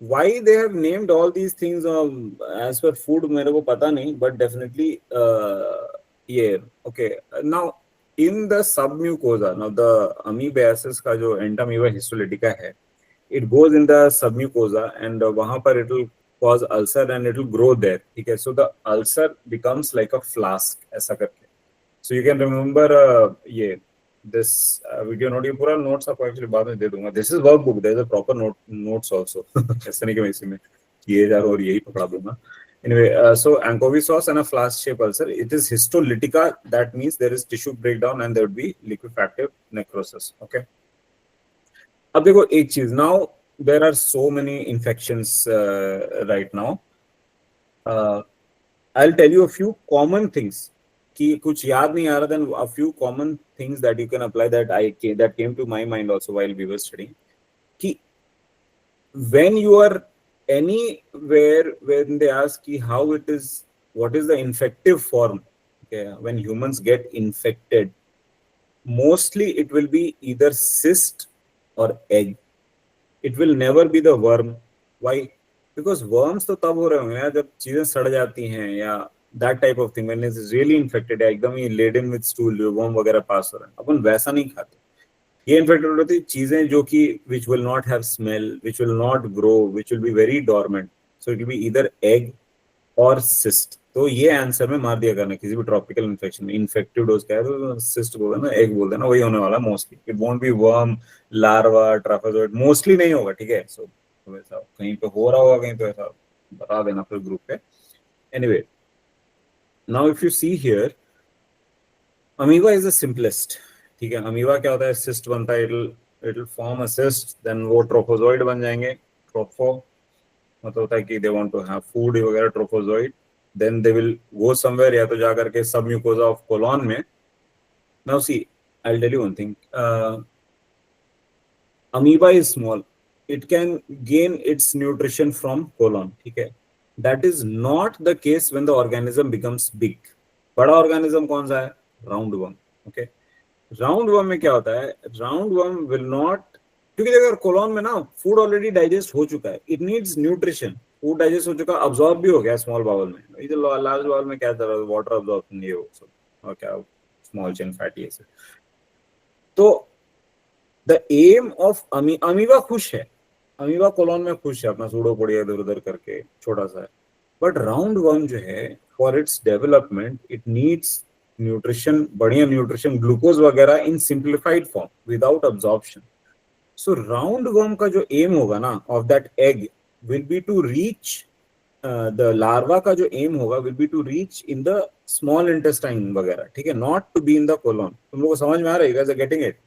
Why they have named all these things as per food मेरे को पता नहीं, but definitely yeah. Okay, now in the submucosa, now the amoebiasis का जो entamoeba histolytica है, it goes in the submucosa and वहाँ पर it will cause ulcer and it will grow there. ठीक है, so the ulcer becomes like a flask ऐसा करके. So you can remember ये this video note, ये पूरा notes आपको actually बाद में दे दूंगा. This is workbook. There is a proper notes also. ऐसा नहीं कि मैं इसी में ये जा रहा और यही पकड़ा दूंगा. Anyway, so anchovy sauce and a flask shaped ulcer. It is histolytica. That means there is tissue breakdown and there would be liquefactive necrosis. Okay. अब देखो एक चीज. Now there are so many infections right now. I'll tell you a few common things. कि कुछ याद नहीं आ रहा, then a few common things that you can apply that came to my mind also while we were studying. कि when you are anywhere, when they ask how it is, what is the infective form, okay, when humans get infected, mostly it will be either cyst or egg. It will never be the worm. Why? Because worms तो तब हो रहे होंगे यार जब चीजें सड़ जाती हैं या that type of thing, when it's really infected, एकदम ही laden with stool, worm वगैरह पास हो रहा है, अपन वैसा नहीं खाते. ये infected होती है चीजें जो कि which will not have smell, which will not grow, which will be very dormant. So it will be either egg or cyst. तो ये आंसर में मार दिया करना किसी भी ट्रॉपिकल इन्फेक्शन में. इन्फेक्टिव डोज क्या है तो सिस्ट बोल देना, एग बोल देना, वही होने वाला mostly. It won't be worm, larva, trophozoite, mostly नहीं होगा. ठीक है, सो वैसा कहीं पे हो रहा होगा, कहीं पे ऐसा बता देना फिर ग्रुप पे. Anyway, now if you see here, amoeba is the simplest. ठीक है, अमीबा क्या होता है, सिस्ट बनता है, it will form a cyst, then वो ट्रोफोजोइड बन जाएंगे. ट्रोफो मतलब होता है कि they want to have food वगैरह, trophozoite. then they will go somewhere या तो जा करके submucosa of colon में. Now see, I'll tell you one thing. Amoeba is small. It can gain its nutrition from colon. ठीक है, that is not the case when the organism becomes big. बड़ा organism कौन सा है? Roundworm. Okay, roundworm में क्या होता है? Roundworm will not, क्योंकि अगर colon में ना food already digest हो चुका है, it needs nutrition. Food digest हो चुका, अब्सॉर्ब भी हो गया स्मॉल बाउल में. लार्ज बाउल में क्या था, वाटर अब्सॉर्प्शन ये हो सब, और क्या स्मॉल चेन फैटी एसिड. तो द एम ऑफ अमीबा खुश है, अमीबा कोलोन में खुश है, अपना सूडोपोडिया इधर उधर करके छोटा सा है. बट राउंड वर्म जो है, for its development it needs nutrition, बढ़िया न्यूट्रिशन, ग्लूकोज वगैरह in simplified form without absorption. So round worm का जो एम होगा ना of that egg will be to reach the larva का जो aim होगा will be to reach in the small intestine वगैरह. ठीक है, not to be in the colon. तुम लोगों को समझ में आ रहा है? You guys are getting it?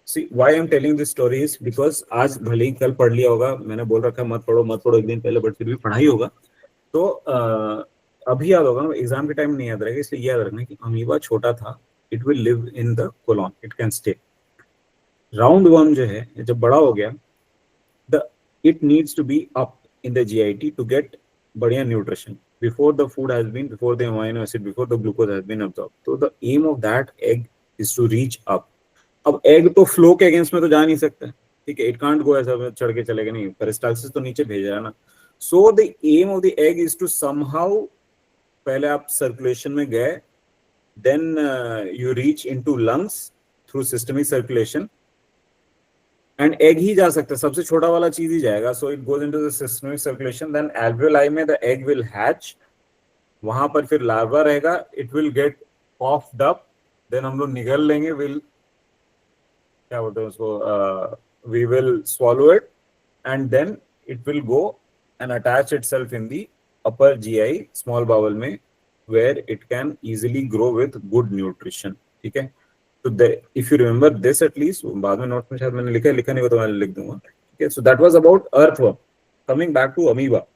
See why I'm telling this story is because आज भले ही कल पढ़ लिया होगा, मैंने बोल रखा है मत पढ़ो एक दिन पहले, बट फिर भी पढ़ाई होगा तो अभी याद होगा. एग्जाम के टाइम नहीं याद रहेगा, इसलिए याद रखना कि अमीबा छोटा था, it will live in the colon, it can stay. Round worm जो है जब बड़ा हो गया, it needs to be up in the GIT to get बढ़िया nutrition before the food has been, before the amino acid, before the glucose has been absorbed. So the aim of that egg is to reach up. अब egg तो flow के against में तो जा नहीं सकता, ठीक है, इट कांट गो ऐसा चढ़ के चलेगा नहीं, पेरिस्टाल्सिस तो नीचे भेज रहा है ना। So the aim of the egg is to somehow, पहले आप सर्कुलेशन में गए, then you reach into lungs through systemic circulation, and egg ही जा सकता है, सबसे छोटा वाला चीज ही जाएगा, so it goes into the systemic circulation, then alveoli में द एग विल हैच, वहां पर फिर लार्वा रहेगा, it will get coughed up, then हम लोग निगल लेंगे, विल क्या बोलते हैं उसको, we will swallow it, and then it will go and attach itself in the upper GI small bowel में, where it can easily grow with good nutrition, ठीक है। तो if you remember this at least, बाद में note में शायद मैंने लिखा नहीं हो तो मैं लिख दूंगा, ठीक है। So that was about earthworm. Coming back to amoeba.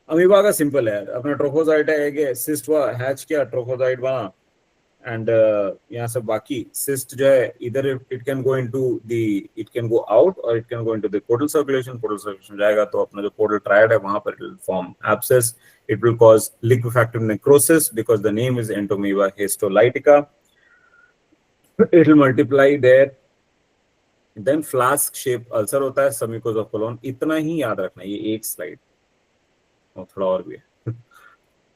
Amoeba का सिंपल है, अपना ट्रोफोजाइट है, एक सिस्ट हुआ, हैच किया, ट्रोफोजाइट बना, एंड यहाँ सब बाकी सिस्ट जो है, इधर it can go into the, it can go out और it can go into the portal circulation जाएगा तो अपना जो पोर्टल ट्रायड है वहां पर it will form abscess, it will cause liquefactive necrosis because the name is Entamoeba histolytica, it will multiply there, then flask shape ulcer होता है, समिकोज of colon, इतना ही याद रखना, ये एक स्लाइड और थोड़ा और भी है।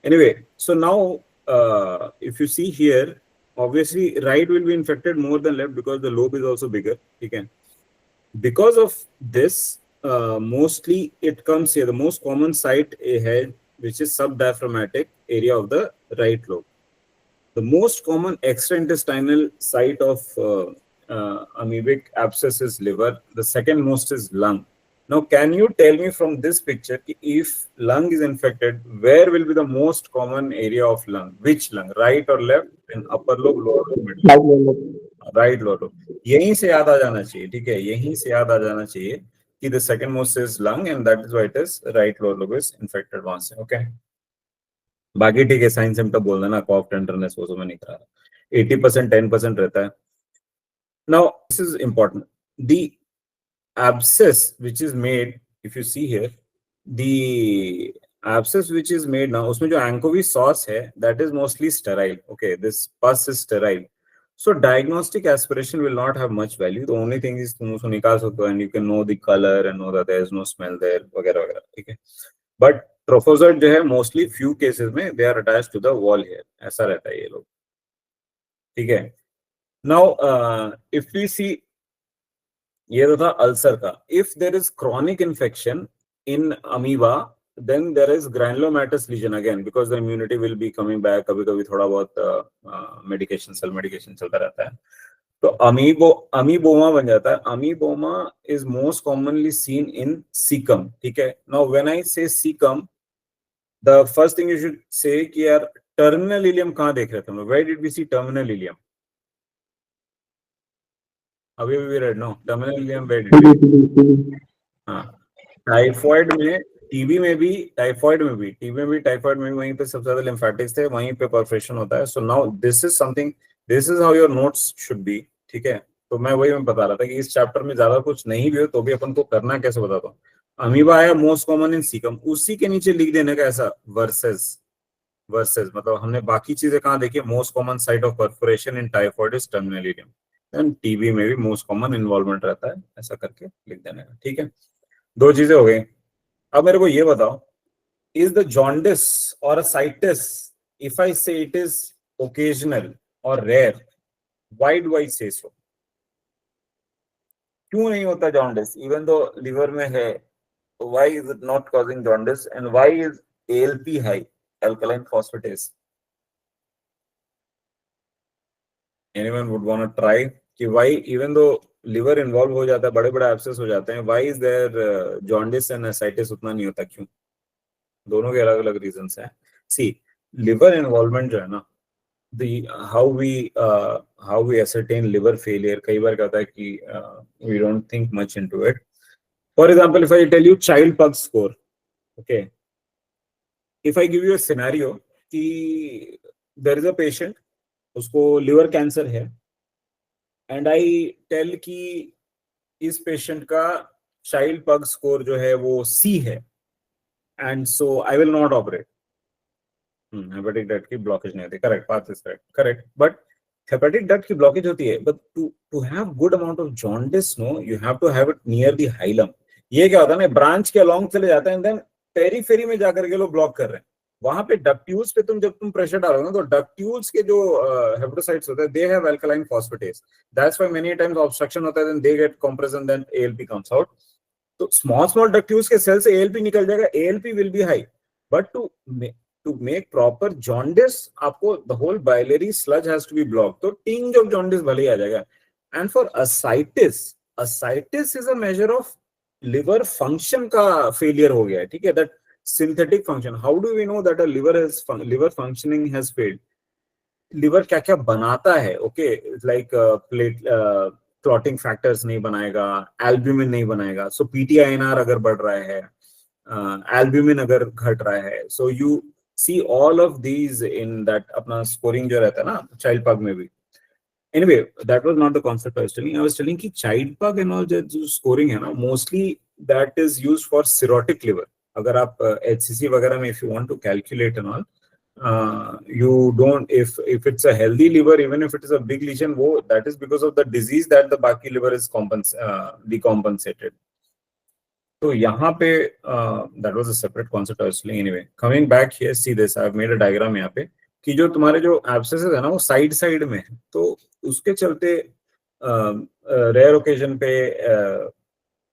Anyway, so now if you see here, obviously right will be infected more than left because the lobe is also bigger, okay. Because of this, mostly it comes here, the most common site ahead, which is subdiaphragmatic area of the right lobe. The most common extraintestinal site of amoebic abscess is liver, the second most is lung. Now, can you tell me from this picture, if lung is infected, where will be the most common area of lung? Which lung, right or left, in upper lobe, lower lobe, middle lobe? Right lower lobe. यहीं से याद आ जाना चाहिए, ठीक है, यहीं से याद आ जाना चाहिए कि the second most is lung and that is why it is right lower lobe is infected वहां से, okay. बाकी ठीक है, साइन सिम्टम बोल देना, कॉफ, टेंडरनेस, वो सब मैं नहीं करा रहा, 80% 10% रहता है। Now, this is important. The abscess which is made, if you see here, the abscess which is made now, उसमें जो anchovy sauce है, that is mostly sterile, okay, this pus is sterile, so diagnostic aspiration will not have much value. The only thing is तुम उसको निकाल सकते हो and you can know the color and know that there is no smell there, वगैरह वगैरह, ठीक है। but trophozoite जो है mostly few cases में they are attached to the wall here, ऐसा रहता है ये लोग, ठीक है। now if we see, ये तो था अल्सर का, if there is chronic infection in amoeba, then there is granulomatous lesion again, because the immunity will be coming back, कभी कभी थोड़ा बहुत मेडिकेशन, सेल मेडिकेशन चलता रहता है, तो अमीबोमा बन जाता है। Amoeboma is most commonly seen in caecum, ठीक है। Now when I say caecum, the first thing you should say कि यार टर्मिनल इलियम कहाँ देख रहे थे हम लोग, where did we see terminal ileum? अभी भी red, no, terminal ileum where did, हाँ, टाइफॉइड में, टीबी में भी, टाइफॉइड में भी, टाइफॉइड में भी वहीं पे सबसे ज्यादा लिम्फेटिक्स थे, वहीं पे परफोरेशन होता है। सो now this is something, this is how your notes should be, ठीक है। तो मैं बता रहा था कि इस चैप्टर में ज्यादा कुछ नहीं भी हो तो भी अपन को करना कैसे बताता हूँ। अमीबा आया मोस्ट कॉमन इन सीकम, उसी के नीचे लिख देने का ऐसा वर्सेस, मतलब हमने बाकी चीजें कहाँ देखी, most common site of perforation in typhoid is terminal ileum, end TB में भी मोस्ट कॉमन इन्वॉल्वमेंट रहता है, ऐसा करके लिख देने का, ठीक है। दो चीजें हो गई। अब मेरे को ये बताओ, इज द जॉन्डिस और साइटिस, इफ आई से इट इज ओकेजनल और रेयर, व्हाई डू आई से सो? क्यों नहीं होता जॉन्डिस इवन दो लिवर में है? Why is it not causing jaundice and why is ALP high, alkaline phosphatase? Anyone would want to try कि why even though liver involve हो जाता है, बड़े बड़े एब्सेस हो जाते हैं, why is there jaundice and ascites उतना नहीं होता, क्यों? दोनों के अलग अलग रीजंस हैं। सी, लिवर इन्वॉल्वमेंट जो है ना, how we ascertain liver failure, कई बार क्या होता है कि we don't think much into it. For example, if I tell you Child Pugh score, okay, if I give you a scenario कि देयर इज अ पेशेंट, उसको liver cancer है, and I tell कि इस patient का child Pugh score जो है वो C है, and so I will not operate. Hepatic duct की ब्लॉकेज नहीं होती, correct, path is correct, but hepatic duct की ब्लॉकेज होती है, but to have good amount of jaundice, no, you have to have it near the hilum. ये क्या होता है ना, ब्रांच के अलोंग चले जाता है एंड देन पेरीफेरी में जाकर के लोग ब्लॉक कर रहे हैं. वहां पे डक्ट्यूल्स पे जब तुम प्रेशर डालोगे ना, तो डक्ट्यूल्स के जो हेपेटोसाइट्स होते हैं, they have alkaline phosphatase. That's why many times obstruction होता है, then they get compression, then ALP comes out. तो स्मॉल डक्ट्यूल्स के सेल से एएलपी निकल जाएगा, ALP will be high. But to make proper jaundice, आपको the whole biliary sludge has to be blocked. तो tinge of jaundice भले ही आ जाएगा. And for ascites is a major of liver function का फेलियर हो गया है, ठीक है, that synthetic function. How do we know that a liver functioning has failed? Liver क्या क्या बनाता है, okay, like plate clotting factors नहीं बनाएगा, एल्ब्यूमिन नहीं बनाएगा. सो पीटीआईएनआर अगर बढ़ रहा है, एल्ब्यूमिन अगर घट रहा है, so you see all of these in that अपना स्कोरिंग जो रहता है ना चाइल्ड पग में भी. Anyway, that was not the concept I was telling. I was telling कि child pug and all जो scoring है ना, mostly that is used for cirrhotic liver. अगर आप HCC वगैरह में if you want to calculate and all, you don't, if it's a healthy liver, even if it is a big lesion, वो that is because of the disease that the बाकी liver is decompensated. तो यहाँ पे that was a separate concept I was telling. Anyway, coming back here, see this, I've made a diagram यहाँ पे कि जो तुम्हारे जो एब्सेसेस है ना, वो साइड में है. तो उसके चलते रेयर ओकेजन पे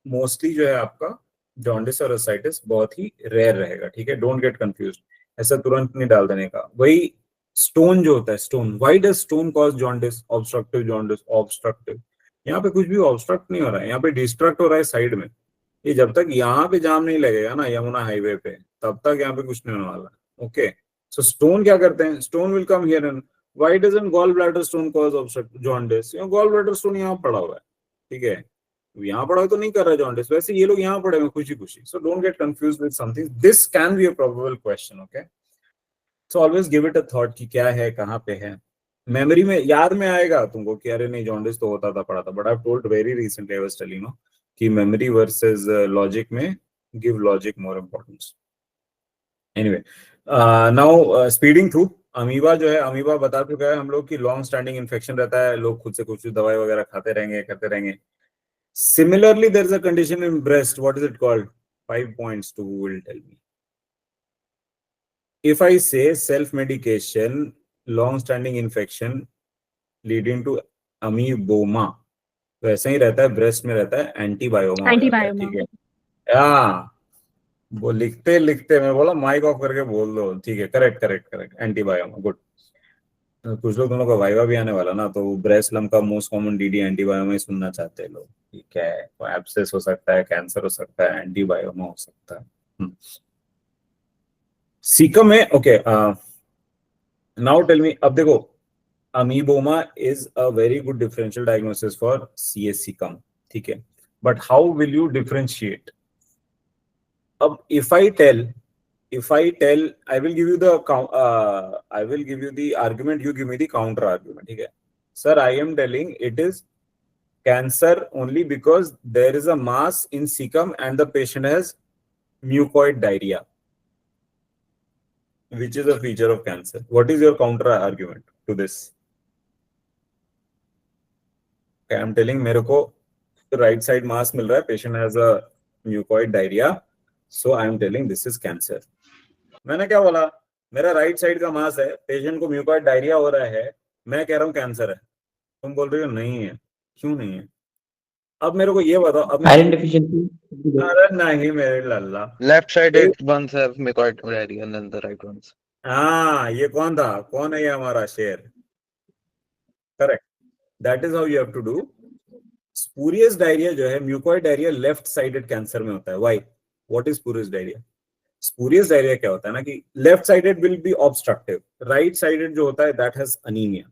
मोस्टली जो है आपका जॉन्डिस और असाइटिस बहुत ही रेयर रहेगा, ठीक है. डोंट गेट कंफ्यूज्ड, ऐसा तुरंत नहीं डाल देने का. वही स्टोन जो होता है, stone, why does stone cause jaundice? Obstructive jaundice, obstructive. यहाँ पे कुछ भी ऑब्स्ट्रक्ट नहीं हो रहा है, यहाँ पे डिस्ट्रक्ट हो रहा है साइड में. ये जब तक यहाँ पे जाम नहीं लगेगा ना यमुना हाईवे पे, तब तक यहाँ पे कुछ नहीं होने वाला. ओके, सो स्टोन क्या करते हैं, stone will come here. And why doesn't gall bladder stone cause obstructive jaundice? Gall bladder stone यहाँ पड़ा हुआ है, ठीक है, यहाँ पड़ा तो नहीं कर रहा है जॉन्डिस, वैसे ये लोग यहाँ पड़े हुए खुशी खुशी. So don't get confused with something, this can be a probable question. Okay, so always give it a thought कि क्या है, कहाँ पे है. मेमोरी में याद में आएगा तुमको कि अरे नहीं जॉन्डिस तो होता था, पड़ा था. But I have told very recently, I was telling no कि मेमोरी वर्सेस लॉजिक में give logic more importance. Anyway, now speeding through. Amoeba जो है, अमीबा बता चुका है हम लोग कि लॉन्ग स्टैंडिंग इन्फेक्शन रहता है, लोग खुद से कुछ दवाई वगैरह खाते रहेंगे, करते रहेंगे. Similarly, there is a condition in breast. What is it called? 5 points to who will tell me. If I say self-medication, long-standing infection leading to amoeboма, तो ऐसा ही रहता है, ब्रेस्ट में रहता है एंटीबायोमा. ठीक है, वो लिखते लिखते मैं बोला माइक ऑफ करके बोल दो, ठीक है, करेक्ट, एंटीबायोमा. गुड. कुछ लोग दोनों का वाइवा भी आने वाला ना, तो ब्रेस्ट लम्प का मोस्ट कॉमन डीडी एंटीबायोमा ही सुनना चाहते हैं लोग, ठीक है. तो एब्सेस हो सकता है, कैंसर हो सकता है, एंटीबायोमा हो सकता है. सीकम में ओके. नाउ टेल मी, अब देखो, amoeboma is a very good differential diagnosis for CS caecum, ठीक है. But how will you differentiate? अब if I tell, I will give you the argument, you give me the counter argument, ठीक है. Sir, I am telling it is cancer only because there is a mass in cecum and the patient has mucoid diarrhea, which is a feature of cancer. What is your counter argument to this? Okay, I am telling मेरे को right side mass मिल रहा है, patient has a mucoid diarrhea, so I am telling this is cancer. मैंने क्या बोला, मेरा right side का मास है, पेशेंट को म्यूकॉइड डायरिया हो रहा है, मैं कह रहा हूँ कैंसर है. तुम बोल रहे हो नहीं है. क्यों नहीं है? अब मेरे को ये बताओ. अब आयरन डेफिशिएंसी. अरे नहीं मेरे लल्ला, left sided ones have mycoid diarrhea and then the right ones. हाँ, ये कौन था, कौन है ये हमारा शेर? Correct, that is how you have to do. Spurious diarrhoea जो है, mucoid diarrhoea left sided cancer में होता है. Why? What is spurious diarrhoea? Spurious diarrhoea क्या होता है ना कि left sided will be obstructive, right sided जो होता है that has anaemia.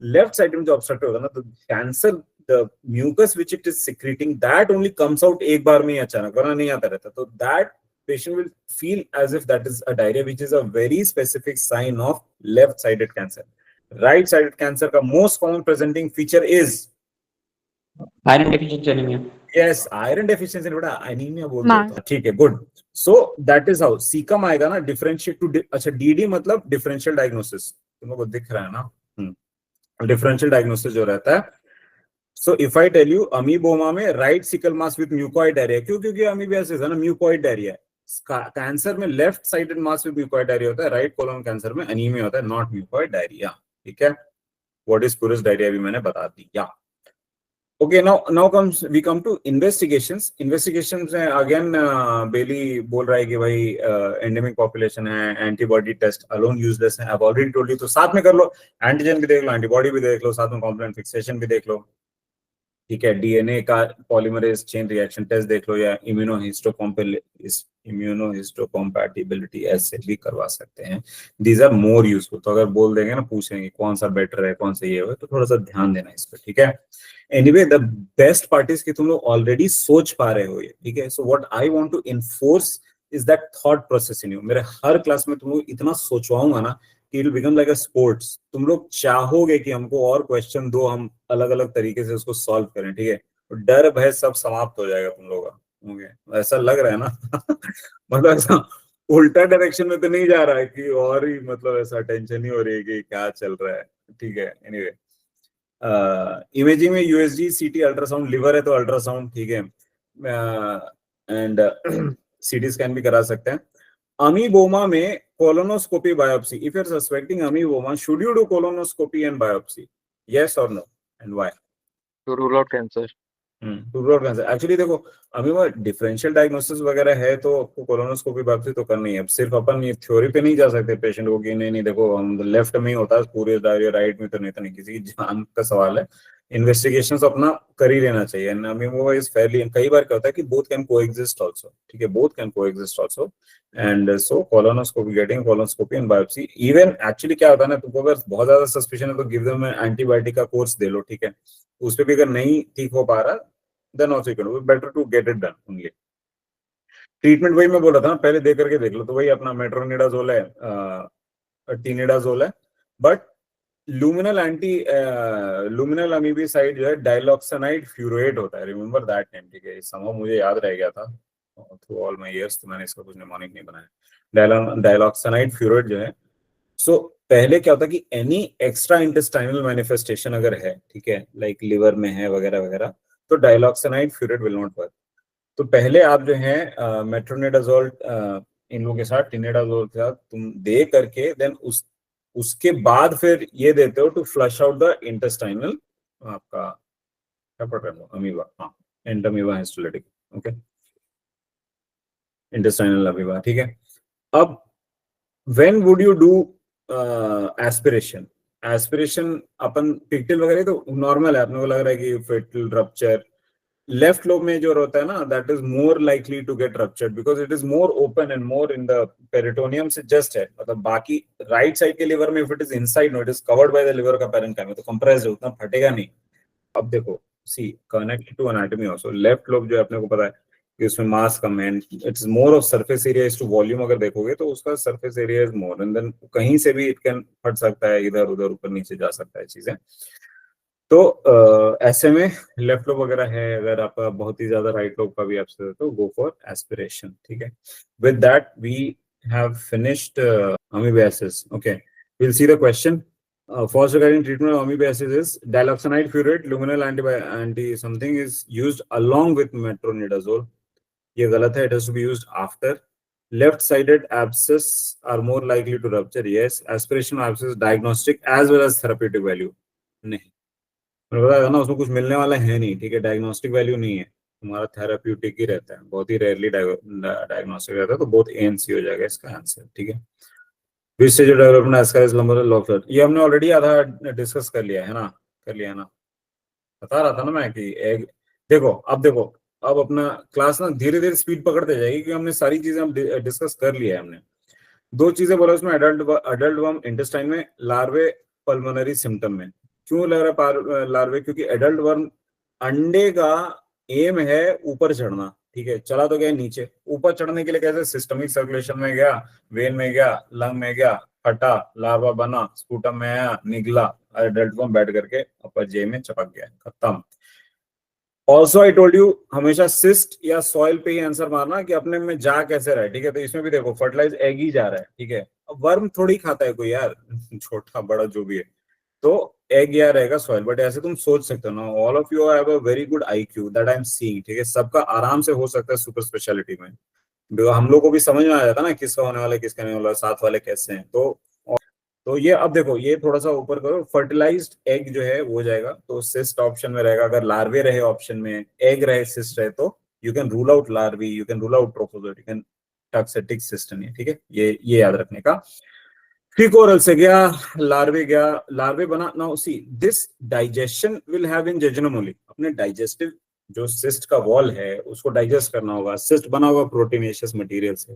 Left side में जो ऑब्स्ट्रक्टिव होता है ना, तो cancer, the mucus which it is secreting, that only comes out एक बार में ही अचानक, वरना नहीं आता रहता. तो that patient will feel as if that is a diarrhea, which is a very specific sign of left sided cancer. Right sided cancer का most common presenting feature is iron deficiency anaemia. yes, iron deficiency. बेटा anemia बोलते हैं, ठीक है. Good. So that is how caecum आएगा ना, differentiate to अच्छा, DD मतलब differential diagnosis. तुम लोगों को दिख रहा है ना. डिफरेंशियल डायग्नोसिस जो रहता है. So if I tell you amoeboma में right caecal mass with mucoid diarrhoea, क्यों? क्योंकि अमीबियासिस है ना, म्यूकॉइड डायरिया. कैंसर में left sided mass with mucoid diarrhoea होता है, राइट कोलोन कैंसर में अनीमिया होता है, नॉट म्यूकॉइड डायरिया. ठीक है, व्हाट इज स्पूरियस डायरिया भी मैंने बता दिया. Okay, now we come to investigations. Investigations में again बेली बोल रहा है कि भाई एंडेमिक पॉपुलेशन है, एंटीबॉडी टेस्ट अलोन यूजलेस है. I've already told you, तो साथ में कर लो, एंटीजन भी देख लो, एंटीबॉडी भी देख लो, साथ में कॉम्प्लेमेंट फिक्सेशन भी देख लो. ठीक है, डीएनए का पॉलीमरेज चेन रिएक्शन टेस्ट देख लो, या इम्यूनोहिस्टोकॉम्पैटिबिलिटी ऐसे भी करवा सकते हैं. These are more useful. तो अगर बोल देंगे ना, पूछेंगे कौन सा बेटर है, कौन सा ये है, तो थोड़ा सा ध्यान देना इस पर. ठीक है, anyway the best part is कि तुम लोग ऑलरेडी सोच पा रहे हो ये. ठीक है, so what I want to enforce is that thought process in you. मेरे हर क्लास में तुम लोग इतना सोचवाऊंगा ना कि it will become like a sports. तुम लोग चाहोगे कि हमको और क्वेश्चन दो, हम अलग अलग तरीके से उसको सॉल्व करें. ठीक है, तो डर भय सब समाप्त हो जाएगा तुम लोग का. ऐसा लग रहा है ना मतलब ऐसा उल्टा डायरेक्शन में तो नहीं जा रहा है कि और ही मतलब ऐसा टेंशन ही हो रही है कि क्या चल रहा है. ठीक है, एनीवे इमेजिंग में यूएसजी, सीटी, अल्ट्रासाउंड, लिवर है तो अल्ट्रासाउंड. ठीक है, एंड सीटी स्कैन भी करा सकते हैं. अमीबोमा में colonoscopy biopsy. If you are suspecting amoeboma, should you do colonoscopy and biopsy? Yes और no, and why? To rule out cancer. To rule cancer. Actually देखो, अभी वो डिफरेंशियल डायग्नोसिस वगैरह है तो आपको कोलोनोस्कोपी बायोप्सी तो करनी है. अब सिर्फ अपन ये थ्योरी पे नहीं जा सकते पेशेंट को कि नहीं देखो हम लेफ्ट में ही होता है पूरे डायरिया, राइट में तो नहीं. तो नहीं, किसी की जान का सवाल है. इन्वेस्टिगेशंस अपना कर ही लेना चाहिए. एंड अभी वो इज फेयरली, कई बार क्या होता है कि बोथ कैन कोएग्जिस्ट आल्सो. ठीक है, both can coexist also. And so colonoscopy, getting colonoscopy and biopsy. Even actually क्या होता है ना, तुमको अगर बहुत ज्यादा सस्पिशन है तो गिव देम एंटीबायोटिक का कोर्स दे लो. ठीक है, उस पे भी अगर नहीं ठीक हो पा रहा, then also you can do. Better to get it done only. Treatment वही मैं बोल रहा था ना, पहले दे करके देख लो. तो वही अपना मेट्रोनिडाजोल है, टीनिडाजोल है, बट लुमिनल अमीबिसाइड जो है डाइलॉक्सानाइड फ्यूरोएट होता है. Remember that name. ठीक है, समझो मुझे याद रह गया था थ्रू ऑल माय इयर्स, तो मैंने इसका कुछ निमोनिक नहीं बनाया. डाइलॉक्सानाइड फ्यूरोएट जो है. सो पहले क्या होता है कि एनी एक्स्ट्रा इंटेस्टाइनल मैनिफेस्टेशन अगर है, ठीक है, लाइक लिवर में है वगैरह वगैरह, तो डाइलॉक्सानाइड फ्यूरेट विल नॉट वर्क. तो पहले आप जो है मेट्रोनिडाजोल इन लोगों के साथ, टिनिडाजोल के साथ तुम दे करके देन उसके बाद फिर ये देते हो to flush out the intestinal आपका क्या पढ़ रहे हो, अमीबा. हाँ, Entamoeba histolytica. Okay, intestinal amoeba. ठीक है, अब when would you do aspiration? Aspiration अपन पिक्टिल वगैरह तो नॉर्मल है. अपने को लग रहा है कि फेटल रप्चर लेफ्ट लोब में जो होता है ना, that is more likely to get ruptured because it is more open and more in the peritoneum से जस्ट है. मतलब बाकी राइट साइड के लिवर में if it is inside, no, it is covered by the liver का parenchyma, तो compressed है, उतना फटेगा नहीं. अब देखो, see connected to anatomy also. Left lobe जो है अपने को पता है कि उसमें मास कम है, it's more of surface area is to volume. अगर देखोगे तो उसका surface area is more, and then कहीं से भी इट कैन फट सकता है, इधर उधर ऊपर नीचे जा सकता है चीजें. तो ऐसे में लेफ्ट लोब वगैरह है, अगर आपका बहुत ही ज्यादा राइट लोब का भी अपसेट है तो गो फॉर एस्पिरेशन. ठीक है, with that we have finished amoebiasis. Okay, we'll see the question. First regarding treatment of amoebiasis is diloxanide furoate, luminal anti something is used along with metronidazole. ये गलत है, it has to be used after. Left-sided abscess are more likely to rupture. Yes, aspiration of abscess diagnostic as well as therapeutic value. नहीं, मैंने बताया था ना, उसमें कुछ मिलने वाला है नहीं. ठीक है, डायग्नोस्टिक वैल्यू नहीं है, तुम्हारा थेराप्यूटिक ही रहता है. बहुत ही रेयरली डायग्नोस्टिक रहता है, तो बहुत ANC हो जाएगा इसका आंसर. ठीक है, Which stage of development ascaris lumbar lock fluid? ये हमने ऑलरेडी आधा डिस्कस कर लिया है ना, बता रहा था ना मैं कि एक देखो, अब अपना क्लास ना धीरे धीरे स्पीड पकड़ते जाएगी क्योंकि हमने सारी चीजें हम डिस्कस कर लिया है. हमने दो चीजें बोला उसमें, अडल्ट वर्म इंटेस्टाइन में, लार्वे पल्मोनरी सिम्टम में. क्यों लग रहा है लार्वे? क्योंकि एडल्ट वर्म अंडे का एम है ऊपर चढ़ना. ठीक है, चला तो गया नीचे. ऊपर चढ़ने के लिए कैसे? सिस्टमिक सर्कुलेशन में गया, वेन में गया, लंग में गया, फटा, लार्वा बना, स्पूटम में आया, निकला, एडल्ट वर्म बैठ करके अपर जे में चपक गया, खत्म. ऑल्सो आई टोल्ड यू, हमेशा सिस्ट या सॉइल पे ही आंसर मारना कि अपने में जा कैसे रहा है. ठीक है, तो इसमें भी देखो फर्टिलाइज एग ही जा रहा है. ठीक है, अब वर्म थोड़ी खाता है कोई यार, छोटा बड़ा जो भी है. तो एग या रहेगा सॉइल, बट ऐसे तुम सोच सकते हो ना, all of you have a very good IQ that I am seeing, ठीक है, सबका आराम से हो सकता है सुपर स्पेशलिटी में, हम लोग को भी समझ में आ जाता है ना किसका होने वाला है किसका नहीं होने वाला, साथ वाले कैसे हैं। तो ये अब देखो, ये थोड़ा सा ऊपर करो, फर्टिलाइज्ड एग जो है वो हो जाएगा, तो सिस्ट ऑप्शन में रहेगा, अगर लार्वे रहे ऑप्शन में, एग रहे सिस्ट रहे, तो you can rule out larvae, you can rule out trophozoite, you can टक्सेटिक सिस्ट नहीं, ठीक है, ये याद रखने का। फिकोरल से गया, लार्वे गया, लार्वे बना, now see this digestion will have in jejunum only, अपने डाइजेस्टिव जो सिस्ट का वॉल है उसको डाइजेस्ट करना होगा, सिस्ट बना होगा प्रोटीनेशियस मटेरियल से,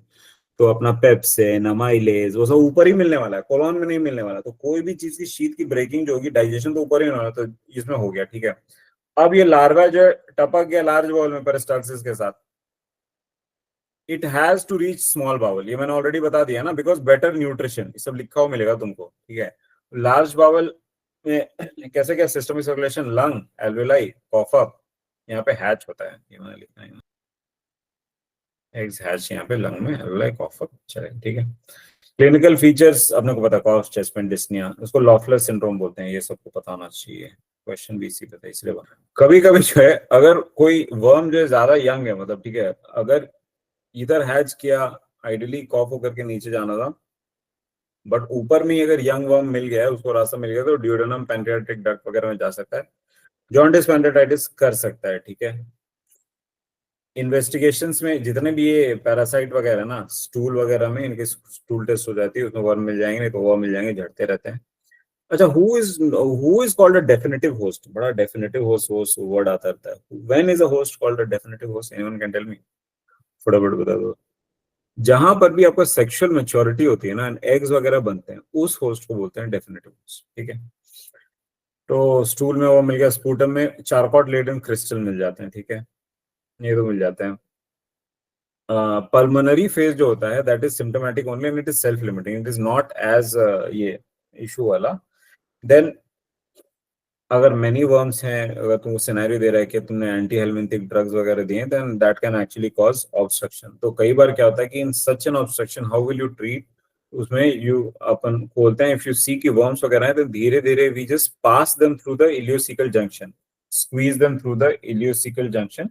तो अपना पेप्स है, नमाइलेज, वो सब ऊपर ही मिलने वाला है, कोलोन में नहीं मिलने वाला, तो कोई भी चीज की शीट की ब्रेकिंग जो होगी, डाइजेशन तो ऊपर ही होने वाला, तो इसमें हो गया, ठीक है। अब ये लार्वा जो टपक गया लार्ज बाउल में पेरिस्टाल्सिस के साथ, it has to reach small bowel, ये मैंने ऑलरेडी बता दिया ना, बिकॉज बेटर न्यूट्रिशन, ये सब लिखा हुआ मिलेगा तुमको, ठीक है। लार्ज बाउल में कैसे क्या सिस्टम सर्कुलेशन, लंग, एल्वेलाई, कॉफ अप, यहाँ पे हैच होता है, ये मैंने लिखा है, एग्स हैच यहाँ पे लंग में, एल्वेलाई, कॉफ अप, चले, ठीक है। क्लिनिकल फीचर्स अपने को पता, कॉफ, चेस्ट पेन, डिस्निया, उसको लॉफलर सिंड्रोम बोलते हैं, ये सबको पता होना चाहिए, क्वेश्चन भी इसी पे था इसलिए। कभी कभी जो है अगर कोई वर्म जो है ज्यादा यंग है, मतलब ठीक है, अगर इधर हैच किया, आइडियली कॉफ होकर के नीचे जाना था, बट ऊपर में अगर यंग वर्म मिल गया है, उसको रास्ता मिल गया, तो ड्यूडेनम, पैंक्रियाटिक डक्ट वगैरह में जा सकता है, जॉन्डिस, पैंक्रियाटाइटिस कर सकता है, ठीक है। इन्वेस्टिगेशंस में जितने भी ये पैरासाइट वगैरह ना, स्टूल वगैरह में इनके स्टूल टेस्ट हो जाती है, उसमें वर्म मिल जाएंगे, नहीं तो वर्म मिल जाएंगे, झड़ते रहते हैं। अच्छा, who is called a definitive host, बड़ा डेफिनेटिव होस्ट वर्ड आता रहता है, when is a host called a definitive host, anyone can tell me, फटाफट बता दो। जहां पर भी आपका सेक्सुअल मैच्योरिटी होती है ना, एग्स वगैरह बनते हैं, उस होस्ट को बोलते हैं डेफिनेटिव होस्ट, ठीक है। तो स्टूल में वो मिल गया, स्पूटम में चारकॉट लेडन क्रिस्टल मिल जाते हैं, ठीक है, ये तो मिल जाते हैं। पल्मोनरी फेज जो होता है, that is symptomatic only and it is self limiting, it is not as ये इशू वाला। देन अगर मेनी वर्म्स हैं, अगर तुमको सिनेरियो दे रहा है कि तुमने एंटी हेलमिंथिक ड्रग्स वगैरह दिए, then that can actually cause obstruction. तो कई बार क्या होता है कि in such an obstruction how will you treat, उसमें यू अपन बोलते हैं, इफ यू सी की वर्म्स वगैरह है, तो धीरे धीरे we just pass them through the ileocaecal junction, squeeze them through the ileocaecal junction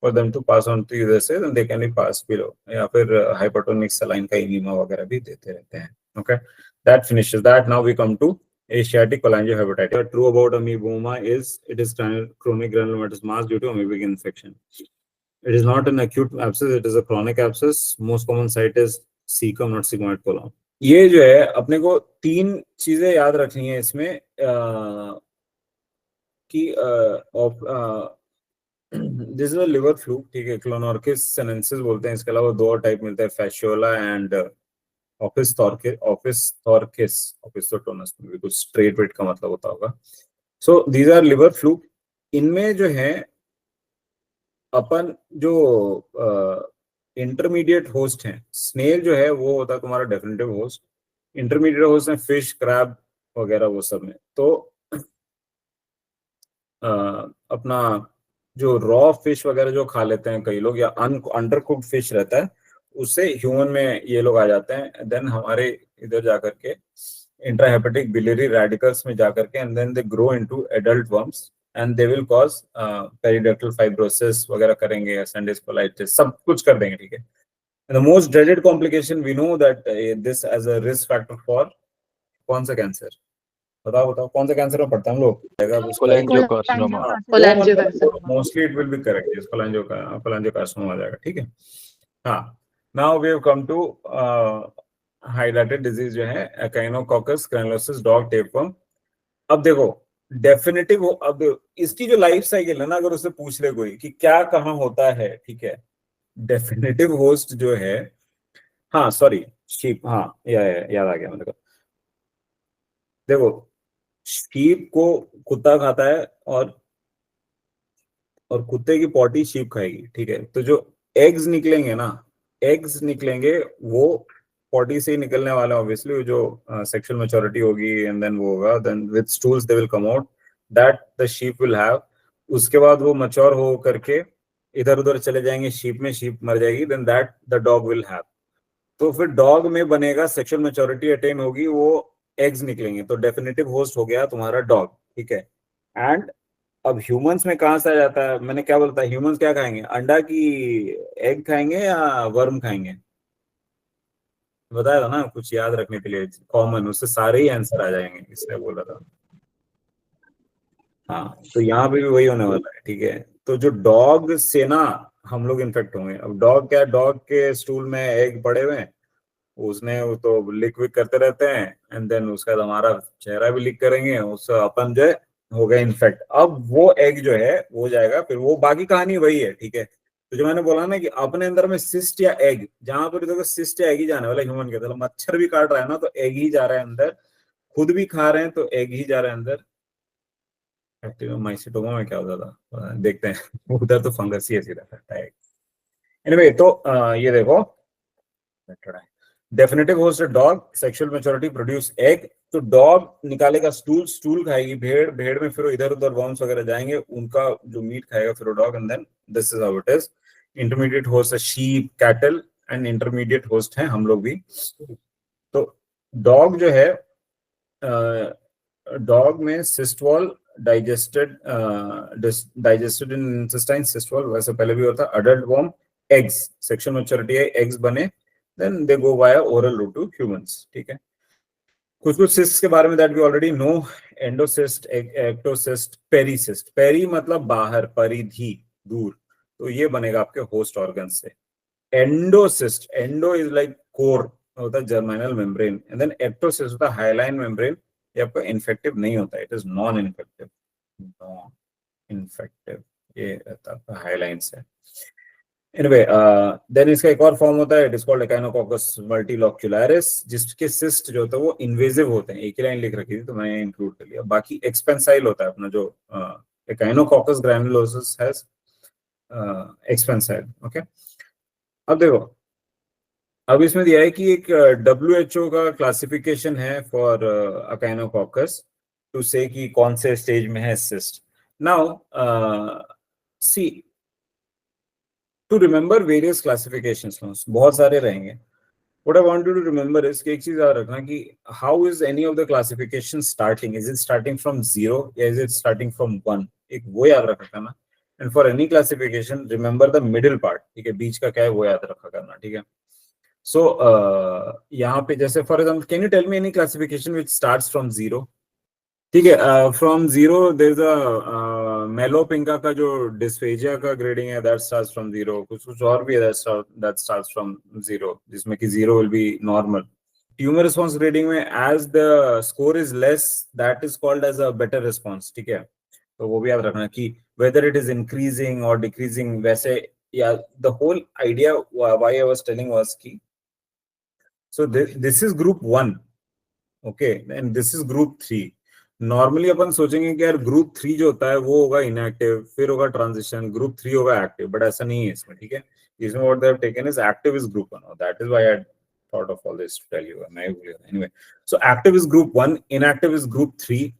for them to pass on to user से, then they can be pass below, या फिर हाइपरटोनिक सलाइन का इनीमा वगैरह भी देते रहते हैं, okay. That finishes that. Now we come to Asiatic cholangiohepatitis. True about amoeba is it is chronic granulomatous mass due to amoebic infection. It is not an acute abscess, it is a chronic abscess. Most common site is cecum, not sigmoid colon. ये जो है अपने को तीन चीजें याद रखनी है इसमें, कि this is a liver fluke, ठीक है, क्लोनोर्किस सेनेंसिस बोलते हैं, इसके अलावा दो और टाइप मिलते हैं, फैशियोला एंड ऑफिस थॉर्किस में भी कुछ स्ट्रेट वेट का मतलब होता होगा। So these are liver fluke. इनमें जो है अपन जो इंटरमीडिएट होस्ट हैं, स्नेल जो है वो होता है तुम्हारा डेफिनेटिव होस्ट, इंटरमीडिएट होस्ट है फिश, क्रैब वगैरह वो सब में। तो अपना जो रॉ फिश वगैरह जो खा लेते हैं कई लोग, या अंडर कुक्ड फिश रहता है, उससे ह्यूमन में ये लोग आ जाते हैं, देन हमारे इधर जाकर के इंट्राहेपेटिक बिलियरी रेडिकल्स में जाकर के, and then they grow into adult worms and they will cause periductal fibrosis वगैरह करेंगे, एसेंडिस कोलाइटिस, सब कुछ कर देंगे, ठीक है। The most dreaded complication we know that this as a risk factor for कौन सा कैंसर, बताओ बताओ कौन सा कैंसर में पड़ता है हम लोग, Cholangiocarcinoma. Mostly it will be correct, इसको कोलैंजियोकार्सिनोमा आ जाएगा, ठीक है। हाँ, now we have come to highlighted disease जो है एकाइनोकोकस ग्रैनुलोसिस डॉग टेपवर्म। अब देखो डेफिनेटिव हो, अब इसकी जो लाइफ साइकिल है ना, अगर उससे पूछ ले कोई कि क्या कहाँ होता है, ठीक है, डेफिनेटिव होस्ट जो है, हाँ सॉरी शीप, हाँ याद आ गया मेरे को। देखो शीप को कुत्ता खाता है, और कुत्ते की पॉटी शीप खाएगी, ठीक है। तो जो एग्स निकलेंगे ना, एग्स निकलेंगे वो पॉटी से ही निकलने वाले, ऑब्वियसली जो सेक्सुअल मैच्योरिटी होगी, एंड देन वो होगा, then with stools they will come out, that the sheep will have. उसके बाद वो मैच्योर हो करके इधर उधर चले जाएंगे शीप में, शीप मर जाएगी, then that the dog will have. तो फिर डॉग में बनेगा, सेक्सुअल मैच्योरिटी अटेन होगी, वो एग्स निकलेंगे, तो डेफिनेटिव होस्ट हो गया तुम्हारा डॉग। ठीक है। एंड अब ह्यूमंस में कहाँ से आ जाता है, मैंने क्या बोला था, ह्यूमंस क्या खाएंगे, अंडा की एग खाएंगे या वर्म खाएंगे, बताया था ना कुछ याद रखने के लिए कॉमन, उससे सारे ही आंसर आ जाएंगे, इसलिए बोला था। हाँ, तो यहाँ पे भी वही होने वाला है, ठीक है। तो जो डॉग से ना हम लोग इन्फेक्ट होंगे। अब डॉग क्या है, डॉग के स्टूल में एग पड़े हुए हैं, उसने वो तो लिक विक करते रहते हैं, एंड देन उसका बाद हमारा चेहरा भी लिक करेंगे, उससे अपन जो है हो गए इन्फेक्ट। अब वो एग जो है वो जाएगा, फिर वो बाकी कहानी वही है, ठीक है। तो जो मैंने बोला ना कि अपने अंदर में सिस्ट या एग, जहां पर देखो सिस्ट या एग ही जाने वाला ह्यूमन के, मतलब मच्छर भी काट रहा है ना तो एग ही जा रहा है अंदर, खुद भी खा रहे हैं तो एग ही जा रहा है अंदर। एक्टिव माइसिटोमा में क्या होता था, देखते हैं उधर तो फंगस ही ऐसी रहता है। एनीवे, तो ये देखो, definitive host dog, sexual maturity produce egg. तो डॉग निकालेगा स्टूल, स्टूल खाएगी भेड़, भेड़ में फिर इधर उधर वर्म्स वगैरह जाएंगे, उनका जो मीट खाएगा फिर dog, and then this is how it is. Intermediate host है sheep, cattle, and intermediate host है हम लोग भी। तो डॉग जो है, डॉग में cyst wall, digested in intestine, cyst wall वैसे पहले भी होता। Adult worm, eggs, sexual maturity है, एग्स बने, then they go via oral route to humans, ठीक है। कुछ कुछ सिस्ट के बारे में that we already know, endocyst, ectocyst, pericyst. Peri मतलब बाहर, परिधि, दूर, तो ये बनेगा आपके होस्ट ऑर्गन से। एंडोसिस्ट, एंडो इज लाइक कोर होता है, जर्मिनल मेम्ब्रेन, एंड देन एक्टोसिस्ट होता है हाइलाइन मेम्ब्रेन, ये आपका इन्फेक्टिव नहीं होता, it is non infective, non infective, ये रहता है हाइलाइन से। एनीवे, देन इसका एक और फॉर्म होता है, इट इज कॉल्ड एकाइनोकोकस मल्टीलोक्युलरिस, जिसके सिस्ट जो होता है वो इन्वेजिव होते हैं। एक ही लाइन लिख रखी थी तो मैंने इंक्लूड कर लिया। बाकी एक्सपेंसाइल होता है अपना जो एकाइनोकोकस ग्रैन्युलोसिस हैज एक्सपेंसाइल, ओके। अब देखो, अब इसमें दिया है कि एक WHO का क्लासिफिकेशन है फॉर अकाइनोकोकस, टू से कि कौन से स्टेज में है cyst. Now see, to remember various classifications, बहुत सारे रहेंगे। What I want you to remember is कि एक चीज याद रखना कि how is any of the classification starting? Is it starting from 0 या is it starting from 1? एक वो याद रखा करना। And for any classification, remember the middle part, ठीक है, बीच का क्या है वो याद रखा करना, ठीक है। So यहाँ पे जैसे for example, can you tell me any classification which starts from 0? ठीक है, फ्रॉम 0 देयर इज अ मेलोपिंका का जो डिस्फेजिया का ग्रेडिंग है, दैट स्टार्ट्स फ्रॉम 0। कुछ कुछ और भी है दैट स्टार्ट्स फ्रॉम 0, जिसमें कि 0 will be normal. Tumour response grading में as the score is less, that is called as a better response, ठीक है। तो वो भी याद रखना कि वेदर इट इज इंक्रीजिंग और डिक्रीजिंग, वैसे या the whole idea why I was telling was की, so this is group 1, okay, and this is group 3। Normally अपन सोचेंगे कि यार ग्रुप 3 जो होता है वो होगा इनएक्टिव, फिर होगा ट्रांजिशन, ग्रुप 3 होगा एक्टिव, बट ऐसा नहीं है इसमें, ठीक है। इसमें what they have taken is active is group 1, that is why I thought of all this to tell you, मैं भूल गया। Anyway, so active is group 1, inactive is group 3।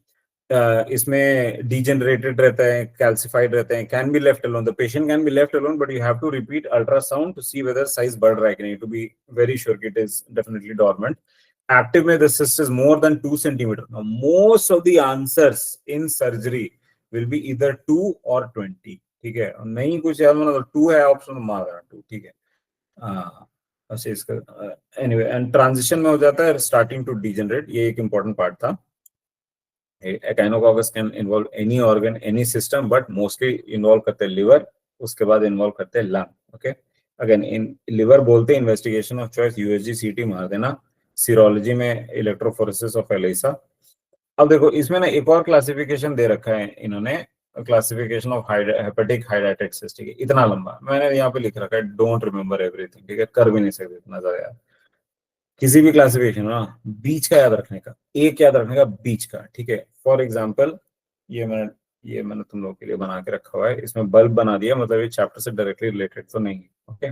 इसमें डिजेनरेटेड रहता है, कैल्सिफाइड रहते हैं, can be left alone, the patient can be left alone, but you have to repeat ultrasound to see whether size बढ़ रहा है कि नहीं, टू बी वेरी श्योर कि it is definitely dormant. Active में the cyst is more than 2 centimeter. Now, most of the answers in surgery will be either 2 or 20. ठीक है, नहीं कुछ याद मतलब 2 है ऑप्शन, मार देना 2, ठीक है। अच्छा, इसका anyway, and transition में हो जाता है starting to degenerate, ये एक important part था। Echinococcus can involve any organ, any system, but mostly involve करते हैं liver, उसके बाद involve करते हैं lung, okay। Again, in liver बोलते हैं investigation of choice USG CT मार देना, सीरोलॉजी में इलेक्ट्रोफोरेसिस ऑफ एलिसा। अब देखो इसमें ना एक और क्लासिफिकेशन दे रखा है इन्होंने, classification of hepatic hydrated cyst, ठीक है। इतना लंबा मैंने यहाँ पे लिख रखा है, डोंट रिमेम्बर एवरीथिंग, ठीक है, कर भी नहीं सकते इतना ज्यादा यार। किसी भी क्लासिफिकेशन ना बीच का याद रखने का, एक याद रखने का बीच का, ठीक है। फॉर एग्जाम्पल, ये मैंने तुम लोगों के लिए बना के रखा हुआ है, इसमें बल्ब बना दिया, मतलब ये चैप्टर से डायरेक्टली रिलेटेड तो नहीं, okay.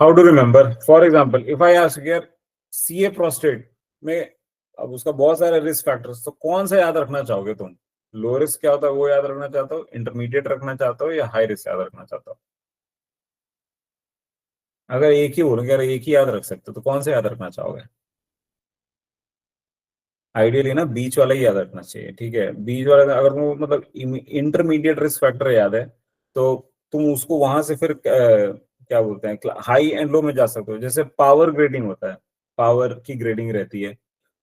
How to remember, for example if I ask here C A prostate में, अब उसका बहुत सारे रिस्क फैक्टर्स, तो कौन सा याद रखना चाहोगे तुम? लो रिस्क क्या होता है वो याद रखना चाहते हो, इंटरमीडिएट रखना चाहते हो, या हाई रिस्क याद रखना चाहते हो? अगर एक ही बोलोगे, अगर एक ही याद रख सकते हो तो कौन सा याद रखना चाहोगे? आइडियली ना बीच वाला ही याद रखना चाहिए, ठीक है। बीच वाला अगर तुमको मतलब इंटरमीडिएट रिस्क फैक्टर याद है तो तुम उसको वहां से फिर क्या बोलते हैं हाई एंड लो में जा सकते हो। जैसे पावर ग्रेडिंग होता है, पावर की ग्रेडिंग रहती है,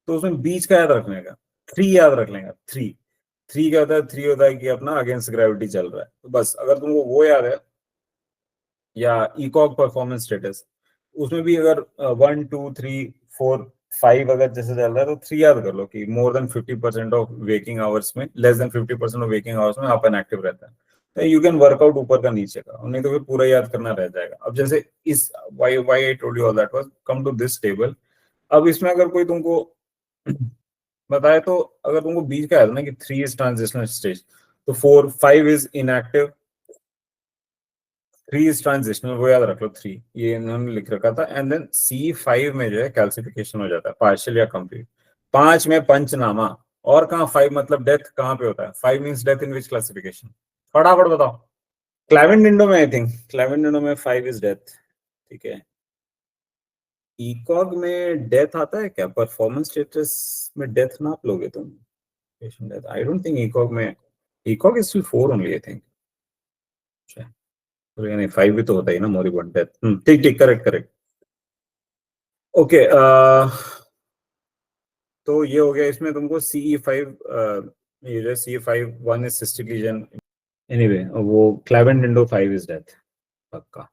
तो उसमें बीच का याद रखने का, 3 याद रख लेंगे। 3 3 क्या होता है? 3 होता है कि अपना अगेंस्ट ग्रेविटी चल रहा है, तो बस अगर तुमको वो याद है, या इकॉग परफॉर्मेंस स्टेटस, उसमें भी अगर 1 2 3 4 5 अगर जैसे चल रहा है तो 3 याद कर लो कि more than 50% of waking hours में, less than 50% of waking hours में अपन एक्टिव रहता है, तो यू कैन वर्कआउट ऊपर का नीचे का, नहीं तो फिर पूरा याद करना रह जाएगा। अब जैसे इस why why I told you all that was come to this table. अब इसमें अगर कोई तुमको बताए तो अगर तुमको बीच का याद है ना कि 3 इज ट्रांजिशनल स्टेज, तो 4 5 इज इनएक्टिव, 3 इज ट्रांजिशनल, वो याद रख लो। 3 ये इन्होंने लिख रखा था। एंड देन C5 में जो है कैल्सिफिकेशन हो जाता है, पार्शियल या कंप्लीट। 5 में पंचनामा। और कहाँ 5 मतलब डेथ कहाँ पे होता है? 5 means death in which classification? फटाफट बताओ। क्लैवेंडिंडो में, आई थिंक क्लैवेंडिंडो में 5 इज डेथ, ठीक है। इकॉग में डेथ आता है क्या? परफॉर्मेंस स्टेटस में डेथ नाप लोगे तुम? Patient death I don't think ECOG में, ECOG is still 4 only I think. तो यानी 5 भी तो होता ही ना, मोरिबोंड डेथ। ठीक ठीक, करेक्ट करेक्ट। ओके, तो ये हो गया। इसमें तुमको CE5, ये जो CE5 1 is cystic legion, anyway वो क्लैवेंडिंडो 5 इज डेथ पक्का।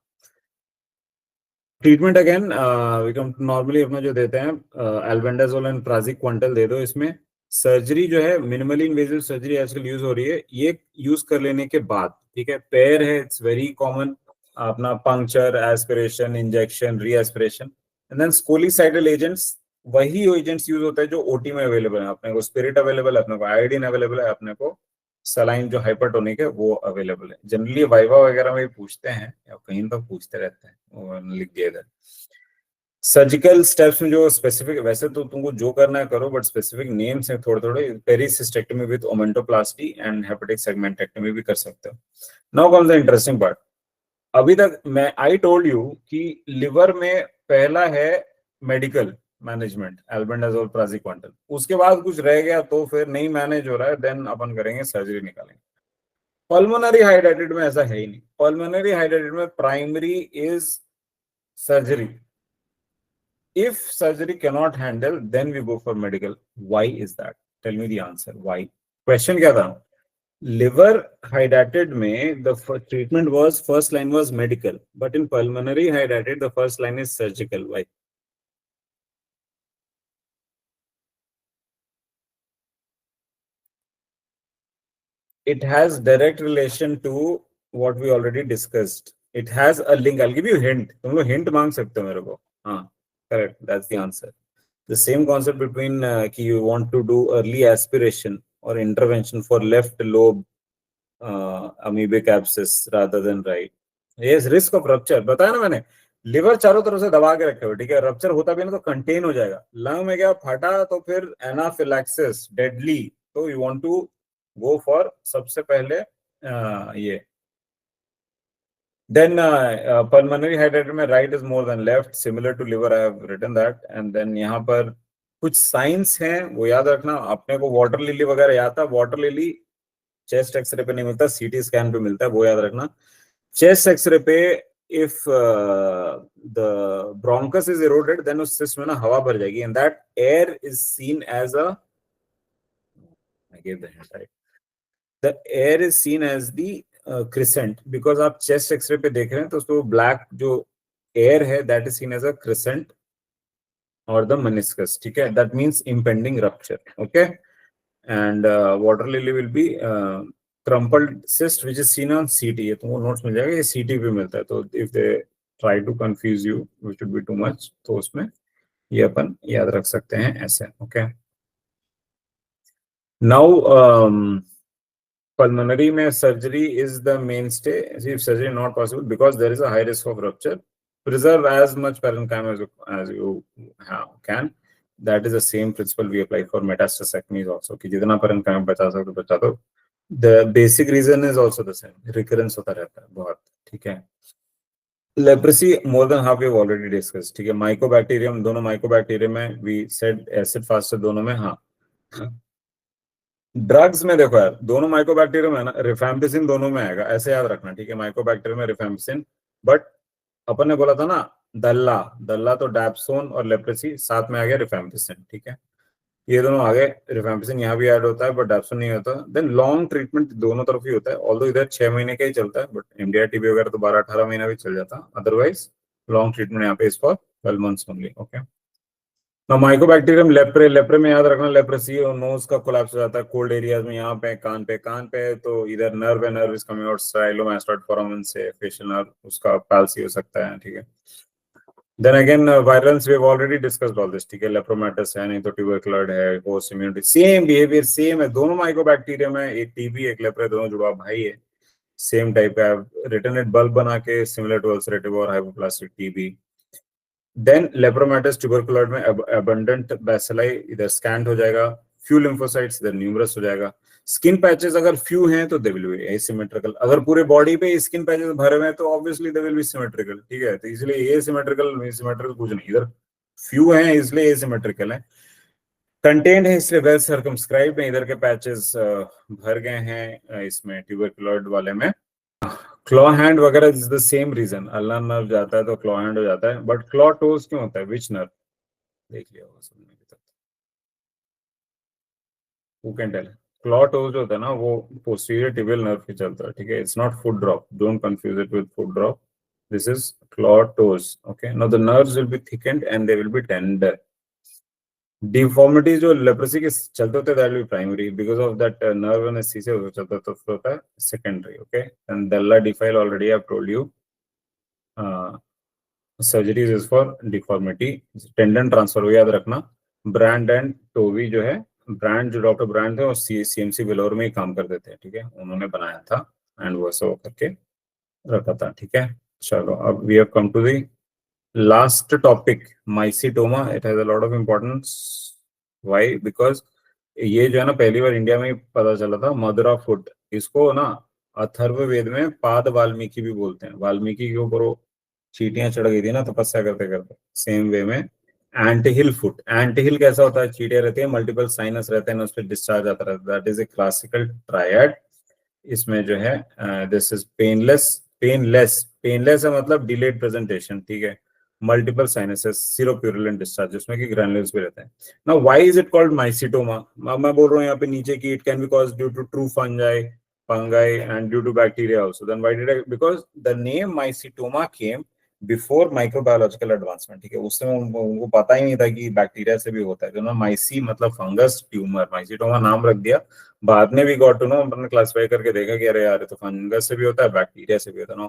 ट्रीटमेंट अगेन विकम नॉर्मली अपना जो देते हैं एल्बेंडाजोल एंड प्राजिक्विंटल दे दो। इसमें सर्जरी जो है मिनिमली इन्वेजिव सर्जरी आजकल यूज हो रही है, ये यूज कर लेने के बाद, ठीक है। पेयर है, इट्स वेरी कॉमन, अपना पंक्चर, एस्पिरेशन, इंजेक्शन, री एस्पिरेशन, एंड देन स्कोलिसाइडल एजेंट्स। वही एजेंट्स यूज होते हैं जो ओटी में अवेलेबल है। अपने को स्पिरिट अवेलेबल है, अपने को आयोडीन अवेलेबल है, अपने को सलाइन जो हाइपरटोनिक है वो अवेलेबल है। जनरली वाइवा वगैरह में पूछते हैं या कहीं तो पूछते रहते हैं, वो लिख दिया इधर। सर्जिकल स्टेप्स में जो स्पेसिफिक, वैसे तो तुमको जो करना है करो, बट स्पेसिफिक नेम्स हैं थोड़े थोड़े। पेरिसिस्टेक्टमी विद ओमेंटोप्लास्टी एंड हेपेटिक सेगमेंटेक्टमी भी कर सकते हो। Now comes the interesting part. अभी तक मैं आई टोल्ड यू कि लिवर में पहला है मेडिकल मैनेजमेंट, एल्बेंडाजोल प्राजिक्विंटल। उसके बाद कुछ रह गया तो फिर नहीं मैनेज हो रहा है, देन अपन करेंगे सर्जरी, निकालेंगे। पल्मोनरी हाइड्रेटेड में ऐसा है ही नहीं। पल्मोनरी हाइड्रेटेड में primary is surgery. If surgery cannot handle, then we go for medical. Why is that? Tell me the answer. Why? Question क्या था? Liver hydrated में the treatment was, first line was medical, but in pulmonary hydrated the first line is surgical. Why? It has direct relation to what we already discussed. It has a link. I'll give you a hint. तुम लोग hint मांग सकते हो मेरे को. हाँ, correct. That's the answer. The same concept between कि you want to do early aspiration or intervention for left lobe amoebic abscess rather than right. Yes, risk of rupture बताया ना मैंने। लिवर चारों तरफ से दबा के रखे हुए, ठीक है। रप्चर होता भी ना तो कंटेन हो जाएगा। लंग में क्या फटा तो फिर एनाफिलैक्सिस डेडली, तो you want to go for सबसे पहले ये। Then pulmonary hydrated में right is more than left, similar to liver. I have written that. And then यहाँ पर कुछ साइंस हैं वो याद रखना। अपने को वाटर लिली वगैरह याद था। वाटर लिली चेस्ट एक्सरे पे नहीं मिलता, सीटी स्कैन पे मिलता है, वो याद रखना। चेस्ट एक्सरे पे if the bronchus is eroded, then उस सिस्ट में ना हवा भर जाएगी, and that air is seen as a, I gave the hint right, the air is seen as the crescent, because आप चेस्ट एक्सरे पे देख रहे हैं तो उसको ब्लैक जो एयर है that is seen as a crescent or the meniscus, ठीक है। that means impending rupture, okay। and water lily will be crumpled cyst which is seen on CT. ये तुमको नोट्स मिल जाएगा, ये CT पे मिलता है। तो if they try to confuse you which would be too much, तो उसमें ये अपन याद रख सकते हैं ऐसे, okay। now pulmonary में surgery is the mainstay. If surgery not possible because there is a high risk of rupture, preserve as much parenchyma as you can. That is the same principle we apply for metastasectomies also, कि जितना parenchyma बचा सकते बचा दो। The basic reason is also the same, recurrence होता रहता है बहुत, ठीक है। Leprosy more than half we have already discussed, ठीक है। Mycobacterium, दोनों mycobacterium में we said acid fast दोनों में हाँ ड्रग्स में देखो यार, दोनों माइकोबैक्टीरियम है ना, रिफैम्पिसिन दोनों में आएगा, ऐसे याद रखना, ठीक है। माइकोबैक्टीरियम में रिफैम्पिसिन, बट अपन ने बोला था ना दल्ला, दल्ला तो डैप्सोन और लेप्रेसी, साथ में आ गया रिफैम्पिसिन, ठीक है। ये दोनों आ गए, रिफैम्पिसिन यहाँ भी ऐड होता है बट डैप्सोन नहीं होता। देन लॉन्ग ट्रीटमेंट दोनों तरफ ही होता है, ऑल्दो इधर 6 महीने का ही चलता है, बट एमडीआर टीबी वगैरह तो 12-18 महीना भी चल जाता, अदरवाइज लॉन्ग ट्रीटमेंट यहाँ पे is for 12 months only, okay. ना माइकोबैक्टीरियम लेप्रे, लेप्रे में याद रखना लेप्रेसी और नोज का कोलैप्स हो जाता है कोल्ड एरियाज में, यहाँ पे कान पे, कान पे तो इधर नर्व है, nerve is coming out stylomastoid foramen से, फेशियल नर्व उसका पाल्सी हो सकता है, ठीक है। Then again virulence, we have already discussed all this, ठीक है। लेप्रोमेटस है, नहीं तो ट्यूबरकुलोसिस है, host immunity, same behaviour same है, दोनों माइकोबैक्टीरियम है, एक टीबी एक लेप्रे, दोनों जुड़वा भाई है, सेम टाइप का। रिटन इट बल्ब बना के सिमिलर टू अल्सरेटिव और hypoplastic TB. Then lepromatous tuberculosis में अबंडेंट बैसिलाई इधर स्कैंड हो जाएगा, फ्यू लिम्फोसाइट्स इधर न्यूमरस हो जाएगा। स्किन पैचेस अगर फ्यू हैं तो दे विल बी एसिमेट्रिकल, अगर पूरे बॉडी पे स्किन पैचेस भरे हुए हैं तो obviously they will be symmetrical, ठीक है। तो इसलिए एसिमेट्रिकल सिमेट्रिकल कुछ नहीं, इधर फ्यू हैं इसलिए एसिमेट्रिकल है। कंटेंट है इसलिए वेल सर्कमस्क्राइब्ड है, इधर के पैचेस भर गए हैं इसमें ट्यूबरकुलोसिस वाले में। क्लॉ हैंड वगैरह is the same reason, ulnar nerve जाता है तो क्लॉ हैंड हो जाता है, बट क्लॉ टोज क्यों होता है, विच नर्व देख लिया होगा सुनने की तरफ, who can tell. Claw toes जो होता है ना वो पोस्टीरियर टिबियल नर्व के चलता है, ठीक है। It's not foot drop, don't confuse it with foot drop, this is claw toes, okay. Now the nerves will be thickened and they will be tender. Deformity जो लेप्रेसी के चलते होते that will be primary, because of that nerve anaesthesia चलता तो होता है secondary, okay. And दल्ला डिफाइल already I have told you, surgeries is for deformity. Tendon transfer याद रखना, ब्रांड एंड टोवी जो है, ब्रांड जो डॉक्टर ब्रांड थे वो सीएमसी वेलोर में ही काम करते थे, ठीक है, उन्होंने बनाया था एंड वो सब करके रखा था, ठीक है। चलो अब we have come to the last topic, mycetoma. It has a lot of importance, why, because ये जो है ना पहली बार इंडिया में पता चला था, मदर ऑफ फुट, इसको ना अथर्ववेद में पाद वाल्मीकि भी बोलते हैं, वाल्मीकि के ऊपर वो चींटियां चढ़ गई थी ना तपस्या करते करते, सेम वे में एंटहिल फुट। एंटहिल कैसा होता है, चींटियां रहती है, मल्टीपल साइनस रहते हैं, उस पर डिस्चार्ज आता रहता है, that is a classical triad. इसमें जो है this is painless, painless, painless है मतलब डिलेड प्रेजेंटेशन, ठीक है। मल्टीपल साइनसेस, सीरोप्यूरुलेंट डिस्चार्ज जिसमें कि ग्रैन्युल्स भी रहते हैं। Now why is it called mycetoma, मैं बोल रहा हूँ यहाँ पे नीचे की, it can be caused due to true fungi and due to bacteria also. Then why did I, because the name mycetoma came before microbiological advancement, ठीक है। उस समय उनको पता ही नहीं था कि बैक्टीरिया से भी होता है, तो ना माइसी मतलब फंगस, ट्यूमर, माइसीटोमा नाम रख दिया। बाद में भी गॉट टू नो, हमने क्लासिफाई करके देखा कि अरे यार तो फंगस से भी होता है, बैक्टीरिया से भी होता है। नो,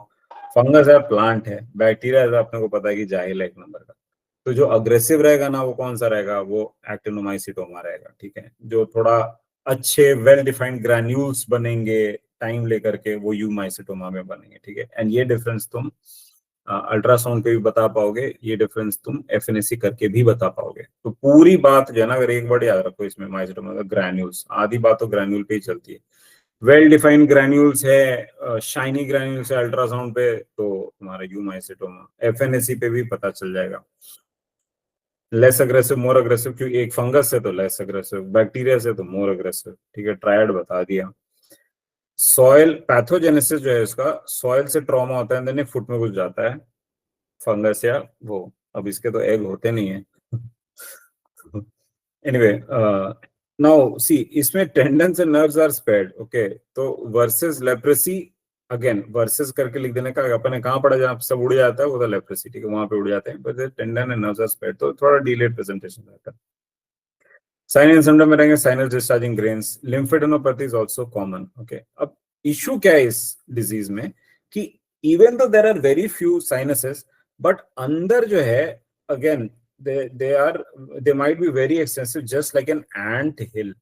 फंगस है प्लांट है, बैक्टीरिया है अपने को पता है कि जाहिल है एक नंबर का। तो जो अग्रेसिव रहेगा ना वो कौन सा रहेगा, वो एक्टिनोमाइसीटोमा रहेगा, ठीक है। जो थोड़ा अच्छे वेल डिफाइंड ग्रैन्यूल्स बनेंगे टाइम लेकर के, वो यूमाइसीटोमा में बनेंगे, ठीक है। एंड ये डिफरेंस तुम अल्ट्रासाउंड पे भी बता पाओगे, ये डिफरेंस तुम एफएनएसी करके भी बता पाओगे। तो पूरी बात जो है ना, अगर एक वर्ड याद रखो इसमें माइसीटोमा का, ग्रैन्यूल्स, आधी बात तो ग्रैन्यूल पे ही चलती है। वेल डिफाइंड ग्रैन्यूल्स है, शाइनी ग्रैन्यूल्स है अल्ट्रासाउंड पे, तो तुम्हारा यूमाइसीटोमा। एफएनएसी पे भी पता चल जाएगा। लेस अग्रेसिव, मोर अग्रेसिव, क्योंकि एक फंगस है तो लेस अग्रेसिव, बैक्टीरिया से तो मोर अग्रेसिव, ठीक है। ट्रायड बता दिया। सॉइल पैथोजेनेसिस जो है इसका, सॉइल से ट्रॉमा होता है, देन फुट में घुस जाता है फंगस या वो, अब इसके तो एग होते नहीं है। एनीवे, नाउ सी, इसमें tendons and nerves are spared, okay. तो वर्सेस लेप्रेसी, अगेन वर्सेस करके लिख देने का, अपन ने कहाँ पढ़ा जहाँ सब उड़ जाता है वो तो लेप्रेसी, ठीक है, वहां पे उड़ जाते हैं, but tendon and nerves are spared, तो थोड़ा डिलेड प्रेजेंटेशन रहता है। साइन एंड सिम्टम में रहेंगे, sinus discharging grains, lymphadenopathy is also common, okay. अब इशू क्या है इस डिजीज में कि even though there are very few sinuses, but अंदर जो है again they might be very extensive, just like an ant hill.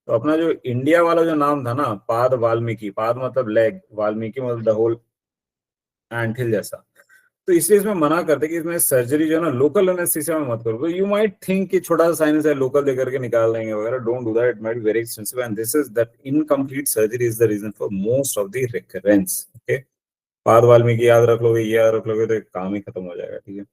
तो अपना जो इंडिया वाला जो नाम था ना, पाद वाल्मीकि, पाद मतलब लेग, वाल्मीकि मतलब द होल एंट हिल जैसा, तो इसलिए इसमें मना करते कि इसमें सर्जरी जो है ना लोकल एनेस्थीसिया में मत करो। तो यू माइट थिंक कि छोटा सा साइनस है लोकल दे करके निकाल देंगे वगैरह, don't do that, it might be very expensive and this is that incomplete surgery is the reason for most of the recurrence, okay. पाद वाल्मीकि याद रख लोगे, ये याद रख लोगे तो काम ही खत्म हो जाएगा, ठीक है।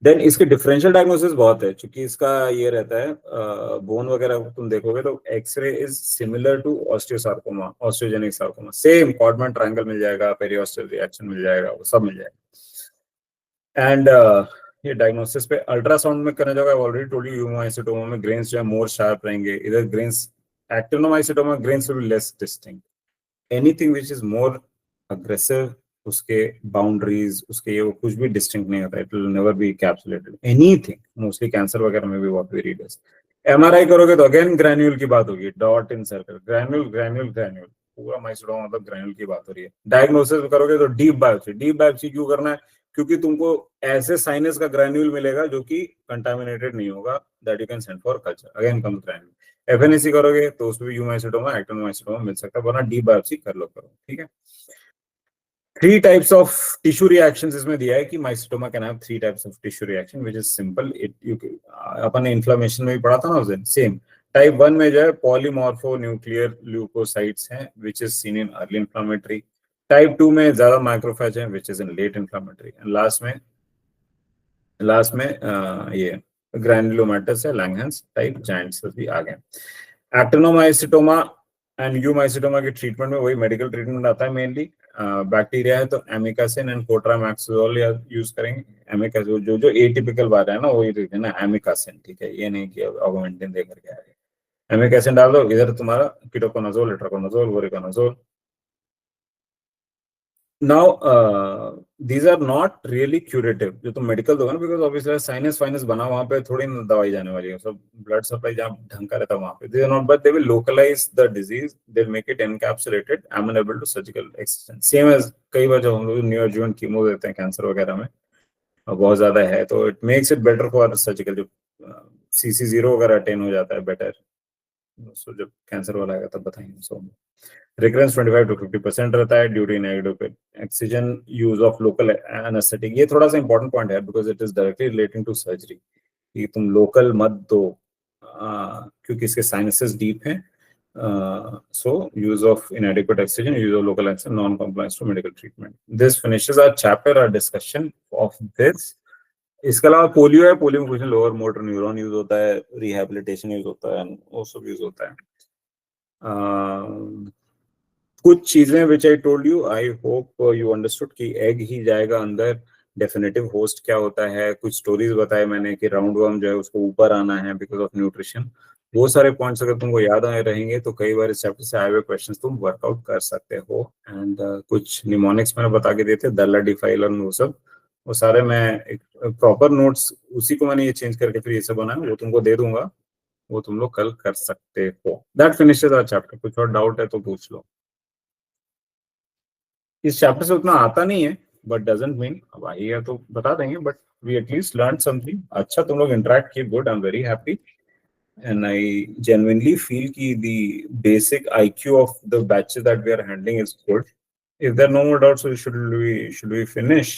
देन इसके डिफरेंशियल डायग्नोसिस बहुत है, क्योंकि इसका ये रहता है बोन वगैरह तुम देखोगे तो X-ray is similar to osteosarcoma, osteogenic sarcoma, same Codman triangle मिल जाएगा, पेरियोस्टल रिएक्शन मिल जाएगा, वो सब मिल जाएगा। एंड ये डायग्नोसिस पे अल्ट्रासाउंड में करने जाओगे, ऑलरेडी टोल्ड यू ह्यूमोमाइसीटोमा में ग्रेन्स जो है मोर शार्प रहेंगे, इधर grains actinomycetoma grains will be less distinct. Anything which is more aggressive, उसके बाउंड्रीज उसके ये वो कुछ भी डिस्टिंक्ट नहीं होता, it will never be capsulated anything. Mostly cancer वगैरह में भी what we read is MRI करोगे तो अगेन ग्रैन्यूल की बात होगी, dot in circle, granule granule granule, पूरा माइसीटोमा मतलब ग्रैन्यूल की बात हो रही है। डायग्नोसिस करोगे तो डीप बायोप्सी, डीप बायोप्सी क्यों करना है, क्योंकि तुमको ऐसे साइनस का ग्रैन्यूल मिलेगा जो कि कंटामिनेटेड नहीं होगा, that you can send for culture, again comes granule. FNAC करोगे तो उसमें भी यूमाइसीटोमा एक्टिनोमाइसीटोमा मिल सकता है, वरना डीप बायोप्सी कर लो करो, ठीक है। 3 types of tissue reactions इसमें दिया है कि माइसीटोमा can have 3 types of tissue reaction which is simple, it you upon inflammation में भी पढ़ा था ना उस दिन, सेम। टाइप 1 में जो है पॉलीमॉर्फो न्यूक्लियर ल्यूकोसाइट्स हैं which is seen in early inflammatory, type 2 में ज्यादा माइक्रोफेज है which is in late inflammatory, and last में ये ग्रैनुलोमेटस है, लैंगहैंस टाइप जायंट्स भी आ गए। एक्टिनोमाइसीटोमा एंड यूमाइसीटोमा के ट्रीटमेंट में वही मेडिकल ट्रीटमेंट आता है, मेनली बैक्टीरिया है तो एमिकासिन एंड कोट्रामैक्सोजोल यूज करेंगे। एमिकासिन जो एटिपिकल बात है ना वही देखते हैं ना, एमिकासिन, ठीक है, ये नहीं कि ऑगमेंटिन दे करके आएगा। एमिकासिन डाल दो, इधर तुम्हारा ketoconazole, itraconazole, voriconazole. Now these are not really curative, जो तुम मेडिकल दोगे ना, बिकॉज ऑब्वियसली साइनस फाइनस बना वहां पे थोड़ी ना दवाई जाने वाली है, सब ब्लड सप्लाई जहाँ ढंग का रहता है वहां पे, they are not, but they will localise the disease, they will make it encapsulated, amenable to surgical extension. Same as कई बार जब हम लोग न्यूअर्जुवेंट कीमो देते हैं कैंसर वगैरह में बहुत ज्यादा है तो it makes it better for surgical, जो CC0 वगैरह अटेन हो जाता है बेटर, सो जब कैंसर वाला आएगा तब बताएंगे। सो रिकरेंस 25 to 50% रहता है due to inadequate oxygen use of local anaesthetic. ये थोड़ा सा इंपॉर्टेंट पॉइंट है because it is directly relating to surgery, कि तुम लोकल मत दो क्योंकि इसके साइनसेस डीप हैं। So use of inadequate oxygen, use of local oxygen, non-compliance to medical treatment. This finishes our chapter, our discussion of this. इसके अलावा polio है, पोलियो में कुछ लोअर मोटर न्यूरॉन यूज होता है, रिहेबिलिटेशन यूज होता है, वो सब यूज होता है। कुछ चीजें which I told you, I hope you understood कि एग ही जाएगा अंदर, डेफिनेटिव होस्ट क्या होता है, कुछ स्टोरीज बताए मैंने कि राउंड वर्म जो है उसको ऊपर आना है बिकॉज ऑफ न्यूट्रिशन। वो सारे पॉइंट्स अगर तुमको याद आए रहेंगे तो कई बार इस चैप्टर से आए हुए क्वेश्चंस तुम वर्कआउट कर सकते हो। एंड कुछ निमोनिक्स मैंने बता के दिए थे, दल्ला डिफाइल और वो सब, वो सारे मैं एक प्रॉपर नोट्स उसी को मैंने ये चेंज करके फिर ये सब बनाया, वो तुमको दे दूंगा, वो तुम लोग कल कर सकते हो। That finishes our chapter. कुछ और डाउट है तो पूछ लो। इस चैप्टर से उतना आता नहीं है बट डजंट मीन अब आइएगा तो बता देंगे, but we at least learn something. अच्छा तुम लोग इंटरेक्ट किए, good, I am very happy and I genuinely feel ki the basic IQ of the batches that we are handling is good. If there are no more doubts, so should we finish?